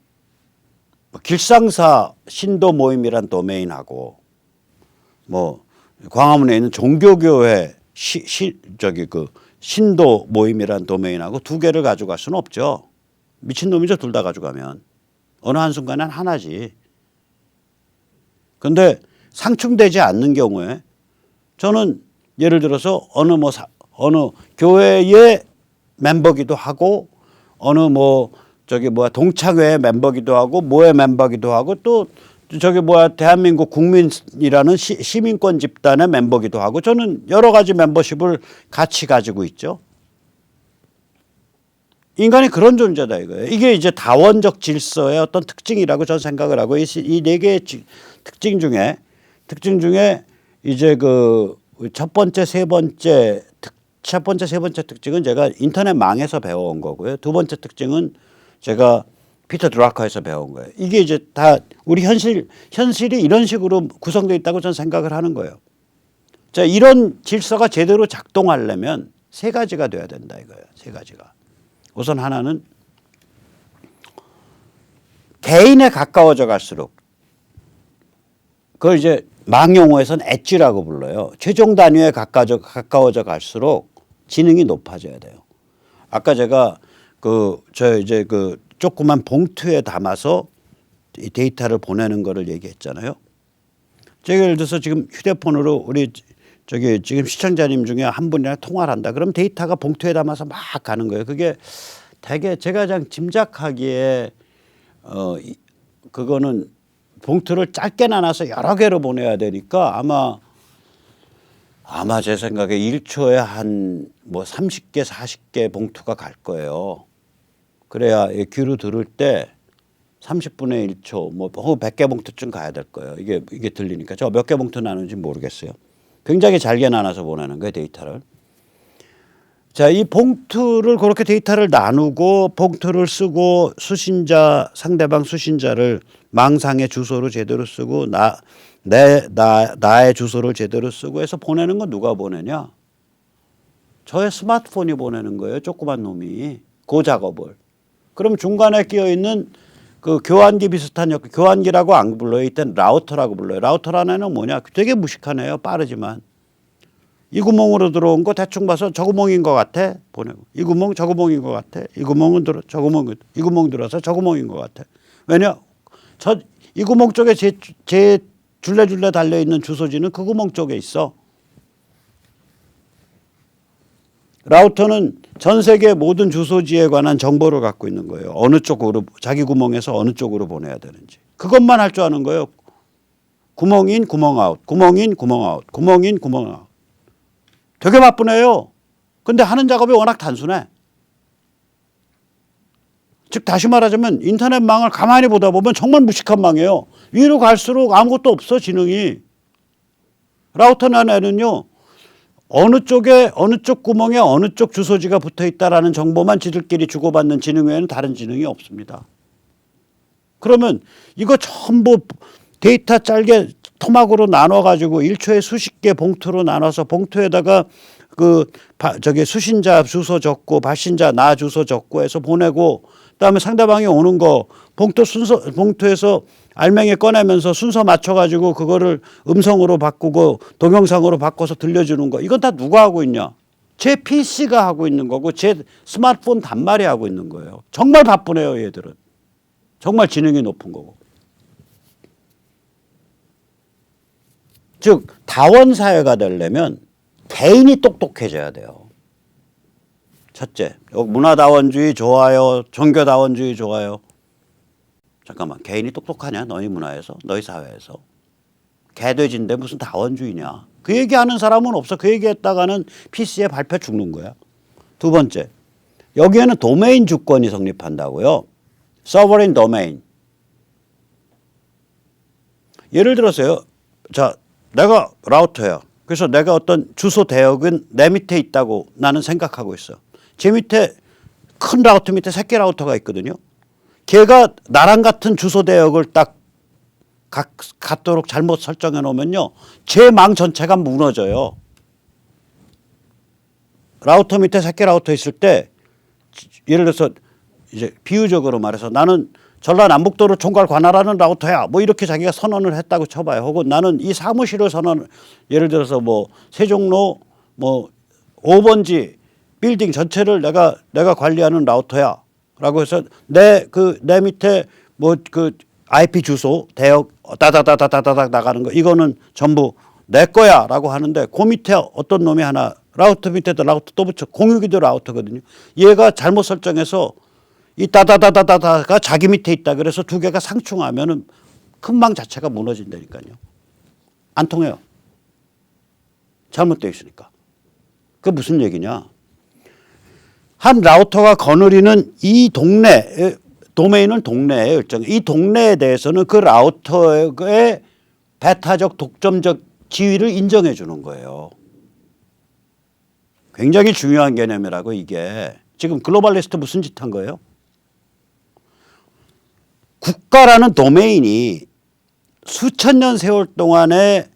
길상사 신도 모임이란 도메인하고 뭐 광화문에 있는 종교교회 신도 모임이란 도메인하고 두 개를 가져갈 수는 없죠. 미친놈이죠. 둘 다 가져가면. 어느 한순간엔 하나지. 그런데 상충되지 않는 경우에 저는 예를 들어서 어느 교회의 멤버기도 하고 어느 동창회의 멤버기도 하고 뭐의 멤버기도 하고 또 대한민국 국민이라는 시민권 집단의 멤버기도 하고 저는 여러 가지 멤버십을 같이 가지고 있죠. 인간이 그런 존재다 이거예요. 이게 이제 다원적 질서의 어떤 특징이라고 저는 생각을 하고 이 네 개의 특징 중에 이제 그 첫 번째, 세 번째 특징은 제가 인터넷 망에서 배워온 거고요. 두 번째 특징은 제가 피터 드라커에서 배운 거예요. 이게 이제 다 우리 현실이 이런 식으로 구성되어 있다고 저는 생각을 하는 거예요. 자, 이런 질서가 제대로 작동하려면 세 가지가 돼야 된다 이거예요. 세 가지가. 우선 하나는 개인에 가까워져 갈수록 그걸 이제 망용어에서는 엣지라고 불러요. 최종 단위에 가까워져 갈수록 지능이 높아져야 돼요. 아까 제가 조그만 봉투에 담아서 이 데이터를 보내는 거를 얘기했잖아요. 제가 예를 들어서 지금 휴대폰으로 우리 지금 시청자님 중에 한 분이랑 통화를 한다. 그럼 데이터가 봉투에 담아서 막 가는 거예요. 그게 되게 제가 그냥 짐작하기에 그거는 봉투를 짧게 나눠서 여러 개로 보내야 되니까 아마 제 생각에 1초에 한 30개, 40개 봉투가 갈 거예요. 그래야 귀로 들을 때 30분의 1초 뭐 혹은 100개 봉투쯤 가야 될 거예요. 이게 들리니까 저 몇 개 봉투 나누는지 모르겠어요. 굉장히 잘게 나눠서 보내는 거예요, 데이터를. 자, 이 봉투를 그렇게 데이터를 나누고 봉투를 쓰고 상대방 수신자를 망상의 주소로 제대로 쓰고 나의 주소를 제대로 쓰고 해서 보내는 건 누가 보내냐? 저의 스마트폰이 보내는 거예요. 조그만 놈이. 그 작업을. 그럼 중간에 끼어 있는 그 교환기 비슷한 교환기라고 안 불러요. 이때는 라우터라고 불러요. 라우터라는 애는 뭐냐? 되게 무식하네요. 빠르지만. 이 구멍으로 들어온 거 대충 봐서 저 구멍인 것 같아. 보내고. 이 구멍 저 구멍인 것 같아. 이 구멍은 저 구멍, 이 구멍 들어서 저 구멍인 것 같아. 왜냐? 이 구멍 쪽에 제 줄레줄레 달려 있는 주소지는 그 구멍 쪽에 있어. 라우터는 전 세계 모든 주소지에 관한 정보를 갖고 있는 거예요. 어느 쪽으로 자기 구멍에서 어느 쪽으로 보내야 되는지. 그것만 할 줄 아는 거예요. 구멍인 구멍 아웃, 구멍인 구멍 아웃, 구멍인 구멍 아웃. 되게 바쁘네요. 근데 하는 작업이 워낙 단순해. 즉 다시 말하자면 인터넷망을 가만히 보다 보면 정말 무식한 망이에요. 위로 갈수록 아무것도 없어 지능이. 라우터는 애는요. 어느 쪽에 어느 쪽 구멍에 어느 쪽 주소지가 붙어 있다라는 정보만 지들끼리 주고받는 지능 외에는 다른 지능이 없습니다. 그러면 이거 전부 데이터 짧게 토막으로 나눠 가지고 1초에 수십 개 봉투로 나눠서 봉투에다가 수신자 주소 적고 발신자 나 주소 적고 해서 보내고 그다음에 상대방이 오는 거 봉투에서 알맹이 꺼내면서 순서 맞춰가지고 그거를 음성으로 바꾸고 동영상으로 바꿔서 들려주는 거. 이건 다 누가 하고 있냐? 제 PC가 하고 있는 거고 제 스마트폰 단말이 하고 있는 거예요. 정말 바쁘네요, 얘들은. 정말 지능이 높은 거고. 즉 다원사회가 되려면 개인이 똑똑해져야 돼요. 첫째, 문화다원주의 좋아요. 종교다원주의 좋아요. 잠깐만, 개인이 똑똑하냐? 너희 문화에서, 너희 사회에서. 개돼지인데 무슨 다원주의냐? 그 얘기하는 사람은 없어. 그 얘기했다가는 PC에 발표 죽는 거야. 두 번째, 여기에는 도메인 주권이 성립한다고요. Sovereign domain. 예를 들어서요. 자, 내가 라우터야. 그래서 내가 어떤 주소 대역은 내 밑에 있다고 나는 생각하고 있어. 제 밑에 큰 라우터 밑에 새끼 라우터가 있거든요. 걔가 나랑 같은 주소 대역을 딱 갖도록 잘못 설정해 놓으면요. 제 망 전체가 무너져요. 라우터 밑에 새끼 라우터 있을 때 예를 들어서 이제 비유적으로 말해서 나는 전라남북도를 총괄 관할하는 라우터야. 뭐 이렇게 자기가 선언을 했다고 쳐봐요. 혹은 나는 이 사무실을 예를 들어서 뭐 세종로 뭐 5번지 빌딩 전체를 내가 관리하는 라우터야. 라고 해서 내 밑에 뭐 IP 주소 대역 다다다다다닥 나가는 거 이거는 전부 내 거야라고 하는데 그 밑에 어떤 놈이 하나 라우터 밑에도 라우터 또 붙여 공유기도 라우터거든요. 얘가 잘못 설정해서 이 다다다다다가 자기 밑에 있다 그래서 두 개가 상충하면은 큰 망 자체가 무너진다니까요. 안 통해요. 잘못되어 있으니까. 그게 무슨 얘기냐? 한 라우터가 거느리는 이 동네, 도메인은 동네예요. 이 동네에 대해서는 그 라우터의 배타적 독점적 지위를 인정해 주는 거예요. 굉장히 중요한 개념이라고 이게. 지금 글로벌리스트 무슨 짓 한 거예요? 국가라는 도메인이 수천 년 세월 동안에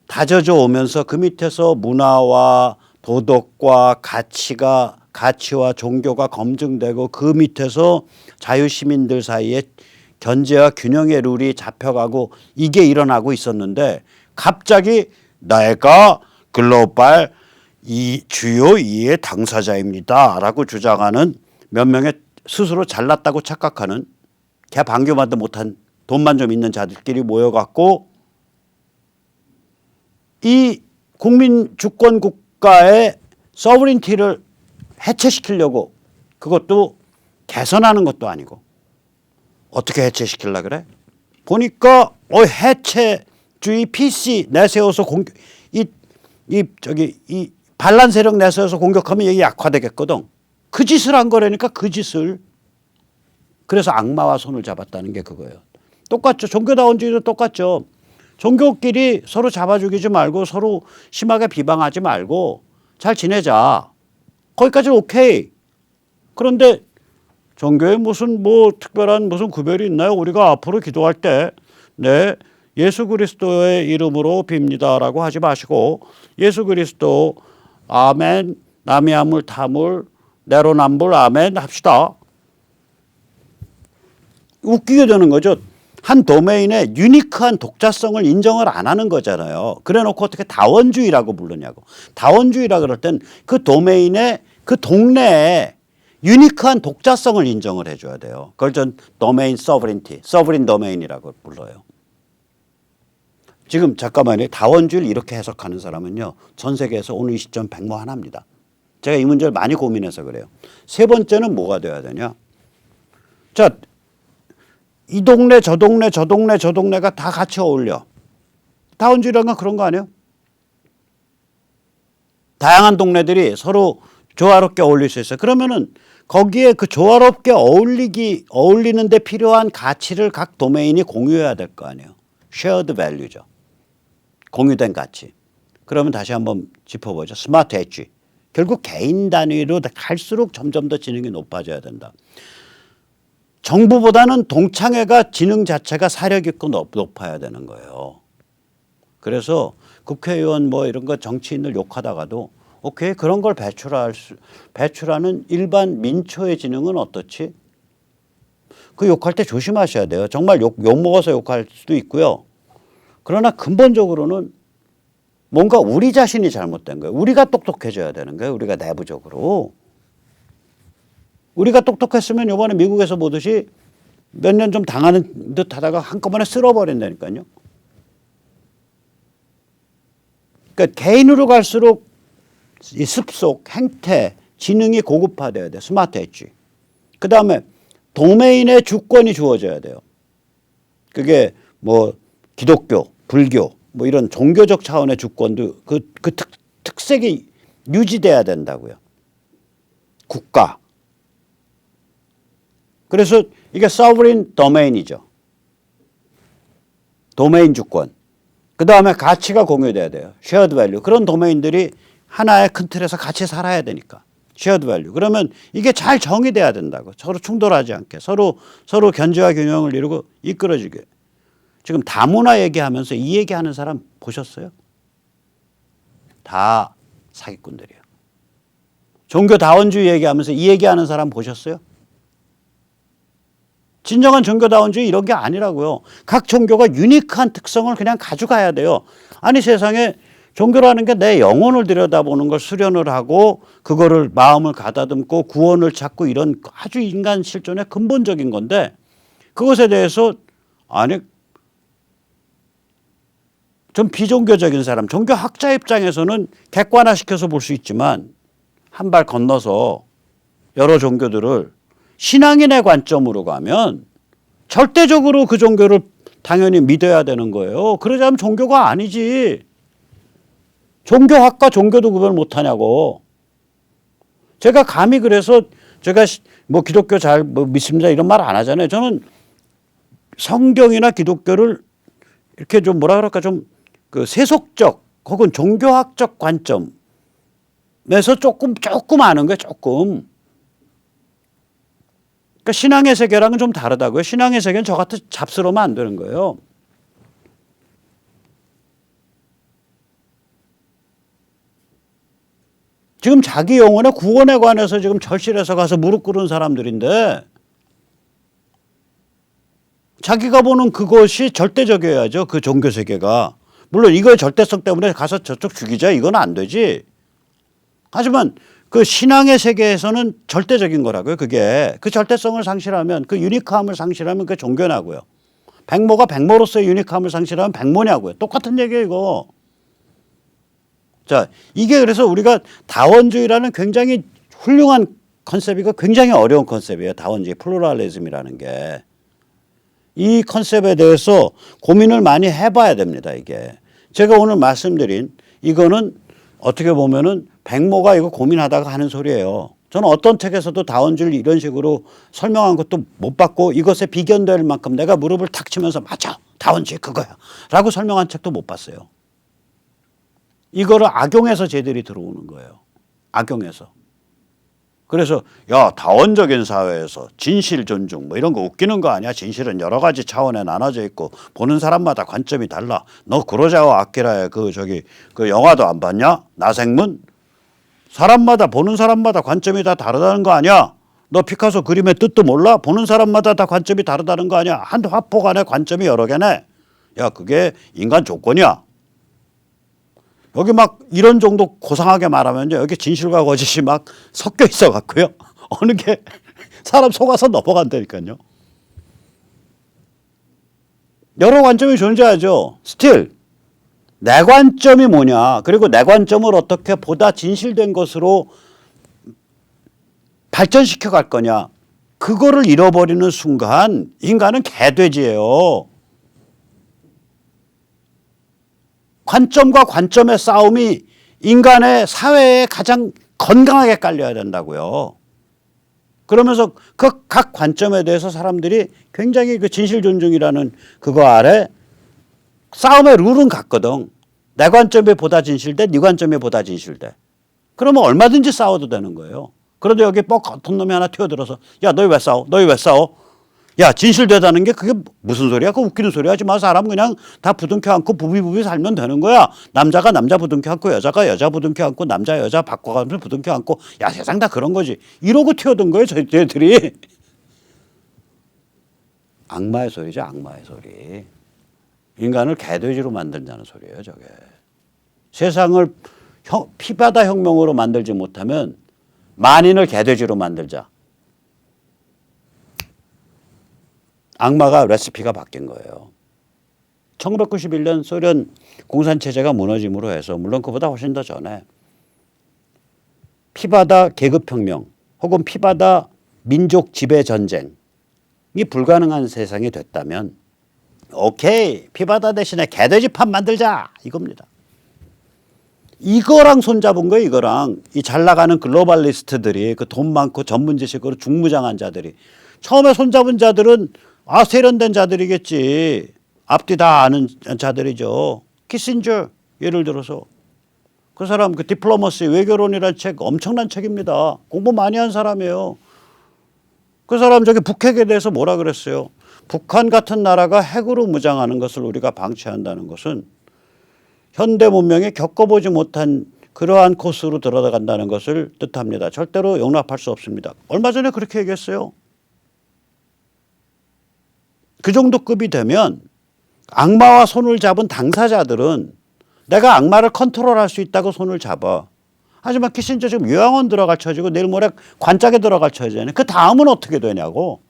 다져져 오면서 그 밑에서 문화와 도덕과 가치와 종교가 검증되고 그 밑에서 자유시민들 사이에 견제와 균형의 룰이 잡혀가고 이게 일어나고 있었는데 갑자기 내가 글로벌 주요 2의 당사자입니다 라고 주장하는 몇 명의 스스로 잘났다고 착각하는 걔 반교만도 못한 돈만 좀 있는 자들끼리 모여갖고 이 국민 주권 국가의 서브린티를 해체시키려고 그것도 개선하는 것도 아니고 어떻게 해체시키려고 그래? 보니까 해체주의 PC 내세워서 이 반란 세력 내세워서 공격하면 이게 약화되겠거든. 그 짓을 한 거라니까 그 짓을. 그래서 악마와 손을 잡았다는 게 그거예요. 똑같죠. 종교다원주의도 똑같죠. 종교끼리 서로 잡아 죽이지 말고 서로 심하게 비방하지 말고 잘 지내자. 거기까지는 오케이. 그런데 종교에 무슨 뭐 특별한 무슨 구별이 있나요? 우리가 앞으로 기도할 때 네, 예수 그리스도의 이름으로 빕니다라고 하지 마시고 예수 그리스도 아멘, 남이아물 타물, 내로남불 아멘 합시다. 웃기게 되는 거죠. 한 도메인의 유니크한 독자성을 인정을 안 하는 거잖아요. 그래 놓고 어떻게 다원주의라고 부르냐고. 다원주의라 그럴 땐 그 도메인의 그 동네에 유니크한 독자성을 인정을 해줘야 돼요. 그걸 전 도메인 서브린티, 서브린 도메인이라고 불러요. 지금 잠깐만요. 다원주의를 이렇게 해석하는 사람은요. 전 세계에서 오늘 이 시점 100모 하나입니다. 제가 이 문제를 많이 고민해서 그래요. 세 번째는 뭐가 돼야 되냐. 자, 이 동네 저 동네 저 동네 저 동네가 다 같이 어울려. 다원주의라는 건 그런 거 아니에요? 다양한 동네들이 서로 조화롭게 어울릴 수 있어요. 그러면은 거기에 그 조화롭게 어울리는 데 필요한 가치를 각 도메인이 공유해야 될 거 아니에요. shared value죠. 공유된 가치. 그러면 다시 한번 짚어보죠. 스마트 엣지. 결국 개인 단위로 갈수록 점점 더 지능이 높아져야 된다. 정부보다는 동창회가 지능 자체가 사력 있고 높아야 되는 거예요. 그래서 국회의원 뭐 이런 거 정치인을 욕하다가도 오케이 그런 걸 배출하는 일반 민초의 지능은 어떻지? 그 욕할 때 조심하셔야 돼요. 정말 욕 먹어서 욕할 수도 있고요. 그러나 근본적으로는 뭔가 우리 자신이 잘못된 거예요. 우리가 똑똑해져야 되는 거예요. 우리가 내부적으로. 우리가 똑똑했으면 이번에 미국에서 보듯이 몇 년 좀 당하는 듯 하다가 한꺼번에 쓸어버린다니까요. 그러니까 개인으로 갈수록 이 습속, 행태, 지능이 고급화돼야 돼요. 스마트 엣지. 그다음에 도메인의 주권이 주어져야 돼요. 그게 뭐 기독교, 불교 뭐 이런 종교적 차원의 주권도 그 특색이 유지돼야 된다고요. 국가. 그래서 이게 sovereign domain이죠. 도메인 주권. 그다음에 가치가 공유돼야 돼요. shared value. 그런 도메인들이 하나의 큰 틀에서 같이 살아야 되니까. shared value. 그러면 이게 잘 정의돼야 된다고. 서로 충돌하지 않게. 서로 견제와 균형을 이루고 이끌어지게. 지금 다문화 얘기하면서 이 얘기하는 사람 보셨어요? 다 사기꾼들이에요. 종교 다원주의 얘기하면서 이 얘기하는 사람 보셨어요? 진정한 종교다원주의 이런 게 아니라고요. 각 종교가 유니크한 특성을 그냥 가져가야 돼요. 아니 세상에 종교라는 게 내 영혼을 들여다보는 걸 수련을 하고 그거를 마음을 가다듬고 구원을 찾고 이런 아주 인간 실존의 근본적인 건데 그것에 대해서 아니 좀 비종교적인 사람, 종교학자 입장에서는 객관화시켜서 볼 수 있지만 한 발 건너서 여러 종교들을 신앙인의 관점으로 가면 절대적으로 그 종교를 당연히 믿어야 되는 거예요. 그러지 않으면 종교가 아니지. 종교학과 종교도 구별 못하냐고. 제가 감히 그래서 제가 뭐 기독교 잘 믿습니다 이런 말 안 하잖아요. 저는 성경이나 기독교를 이렇게 좀 뭐라 그럴까 좀 그 세속적 혹은 종교학적 관점에서 조금 아는 거예요. 조금. 그러니까 신앙의 세계랑은 좀 다르다고요. 신앙의 세계는 저 같은 잡스러우면 안 되는 거예요. 지금 자기 영혼의 구원에 관해서 지금 절실해서 가서 무릎 꿇은 사람들인데 자기가 보는 그것이 절대적이어야죠. 그 종교 세계가. 물론 이거의 절대성 때문에 가서 저쪽 죽이자 이건 안 되지. 하지만 그 신앙의 세계에서는 절대적인 거라고요. 그게 그 절대성을 상실하면 그 유니크함을 상실하면 그게 종교냐고요. 백모가 백모로서의 유니크함을 상실하면 백모냐고요. 똑같은 얘기예요 이거. 자, 이게 그래서 우리가 다원주의라는 굉장히 훌륭한 컨셉이고 굉장히 어려운 컨셉이에요. 다원주의 플루랄리즘이라는 게. 이 컨셉에 대해서 고민을 많이 해봐야 됩니다. 이게. 제가 오늘 말씀드린 이거는 어떻게 보면은 백모가 이거 고민하다가 하는 소리예요. 저는 저는 어떤 책에서도 다원주의를 이런 식으로 설명한 것도 못 봤고 이것에 비견될 만큼 내가 무릎을 탁 치면서 맞아 다원주의 그거야 라고 설명한 책도 못 봤어요. 이거를 악용해서 쟤들이 들어오는 거예요. 악용해서. 그래서 야 다원적인 사회에서 진실 존중 뭐 이런 거 웃기는 거 아니야. 진실은 여러 가지 차원에 나눠져 있고 보는 사람마다 관점이 달라. 너 구로자와 아키라의 그 영화도 안 봤냐? 나생문? 사람마다 보는 사람마다 관점이 다 다르다는 거 아니야. 너 피카소 그림의 뜻도 몰라? 보는 사람마다 다 관점이 다르다는 거 아니야. 한 화폭 안에 관점이 여러 개네. 야 그게 인간 조건이야. 여기 막 이런 정도 고상하게 말하면요. 여기 진실과 거짓이 막 섞여 있어 갖고요. 어느 게 사람 속아서 넘어간다니까요. 여러 관점이 존재하죠. 스틸 내 관점이 뭐냐. 그리고 내 관점을 어떻게 보다 진실된 것으로 발전시켜 갈 거냐. 그거를 잃어버리는 순간 인간은 개돼지예요. 관점과 관점의 싸움이 인간의 사회에 가장 건강하게 깔려야 된다고요. 그러면서 그 각 관점에 대해서 사람들이 굉장히 그 진실 존중이라는 그거 아래 싸움의 룰은 같거든. 내 관점이 보다 진실돼, 네 관점이 보다 진실돼. 그러면 얼마든지 싸워도 되는 거예요. 그런데 여기 뻑 같은 놈이 하나 튀어들어서 야 너희 왜 싸워? 너희 왜 싸워? 야 진실되다는 게 그게 무슨 소리야? 그 웃기는 소리 하지 마. 사람 그냥 다 부둥켜 안고 부비부비 살면 되는 거야. 남자가 남자 부둥켜 안고 여자가 여자 부둥켜 안고 남자 여자 바꿔가면서 부둥켜 안고 야 세상 다 그런 거지. 이러고 튀어든 거예요 저희들이. 악마의 소리죠. 악마의 소리. 인간을 개돼지로 만든다는 소리예요 저게. 세상을 피바다 혁명으로 만들지 못하면 만인을 개돼지로 만들자. 악마가 레시피가 바뀐 거예요. 1991년 소련 공산체제가 무너짐으로 해서 물론 그보다 훨씬 더 전에 피바다 계급혁명 혹은 피바다 민족 지배 전쟁이 불가능한 세상이 됐다면 오케이 피바다 대신에 개돼지판 만들자 이겁니다. 이거랑 손잡은 거예요. 이거랑 이 잘 나가는 글로벌리스트들이 그 돈 많고 전문 지식으로 중무장한 자들이 처음에 손잡은 자들은 세련된 자들이겠지. 앞뒤 다 아는 자들이죠. 키신저 예를 들어서 그 사람 그 디플로머시 외교론이라는 책 엄청난 책입니다. 공부 많이 한 사람이에요. 그 사람 저기 북핵에 대해서 뭐라 그랬어요. 북한 같은 나라가 핵으로 무장하는 것을 우리가 방치한다는 것은 현대 문명이 겪어보지 못한 그러한 코스로 들어간다는 것을 뜻합니다. 절대로 용납할 수 없습니다. 얼마 전에 그렇게 얘기했어요. 그 정도 급이 되면 악마와 손을 잡은 당사자들은 내가 악마를 컨트롤할 수 있다고 손을 잡아. 하지만 키신저 지금 요양원 들어갈 처지고 내일 모레 관짝에 들어갈 처지잖아요. 그 다음은 어떻게 되냐고.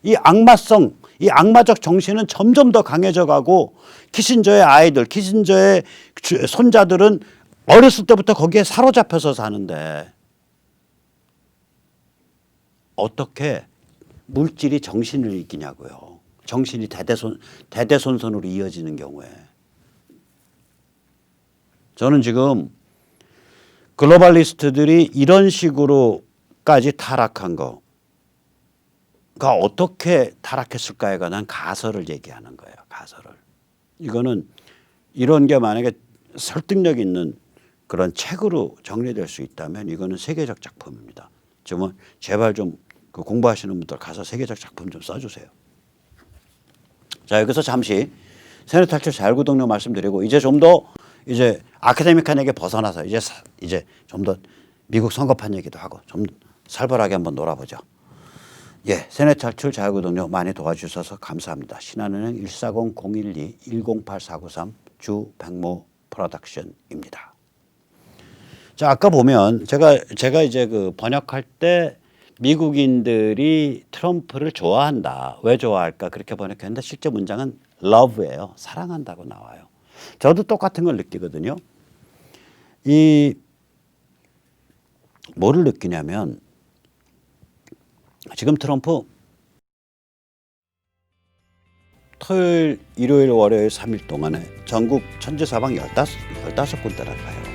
이 악마성, 이 악마적 정신은 점점 더 강해져 가고 키신저의 아이들, 키신저의 손자들은 어렸을 때부터 거기에 사로잡혀서 사는데 어떻게 물질이 정신을 이기냐고요. 정신이 대대손손으로 이어지는 경우에. 저는 지금 글로벌리스트들이 이런 식으로까지 타락한 거가 어떻게 타락했을까에 관한 가설을 얘기하는 거예요. 가설을. 이거는 이런 게 만약에 설득력 있는 그런 책으로 정리될 수 있다면 이거는 세계적 작품입니다. 정말 제발 좀 그 공부하시는 분들 가서 세계적 작품 좀 써주세요. 자 여기서 잠시 세뇌 탈출 자율구동력 말씀드리고 이제 좀 더 이제 아카데믹한 얘기 벗어나서 이제 좀 더 미국 선거판 얘기도 하고 좀 살벌하게 한번 놀아보죠. 예, 세뇌 탈출 자율구동력 많이 도와주셔서 감사합니다. 신한은행 140-012-108493 주백모 프로덕션입니다. 자 아까 보면 제가 이제 그 번역할 때 미국인들이 트럼프를 좋아한다. 왜 좋아할까? 그렇게 번역했는데 실제 문장은 love예요. 사랑한다고 나와요. 저도 똑같은 걸 느끼거든요. 뭐를 느끼냐면 지금 트럼프 토요일, 일요일, 월요일 3일 동안에 전국 천지사방 15군데를 가요.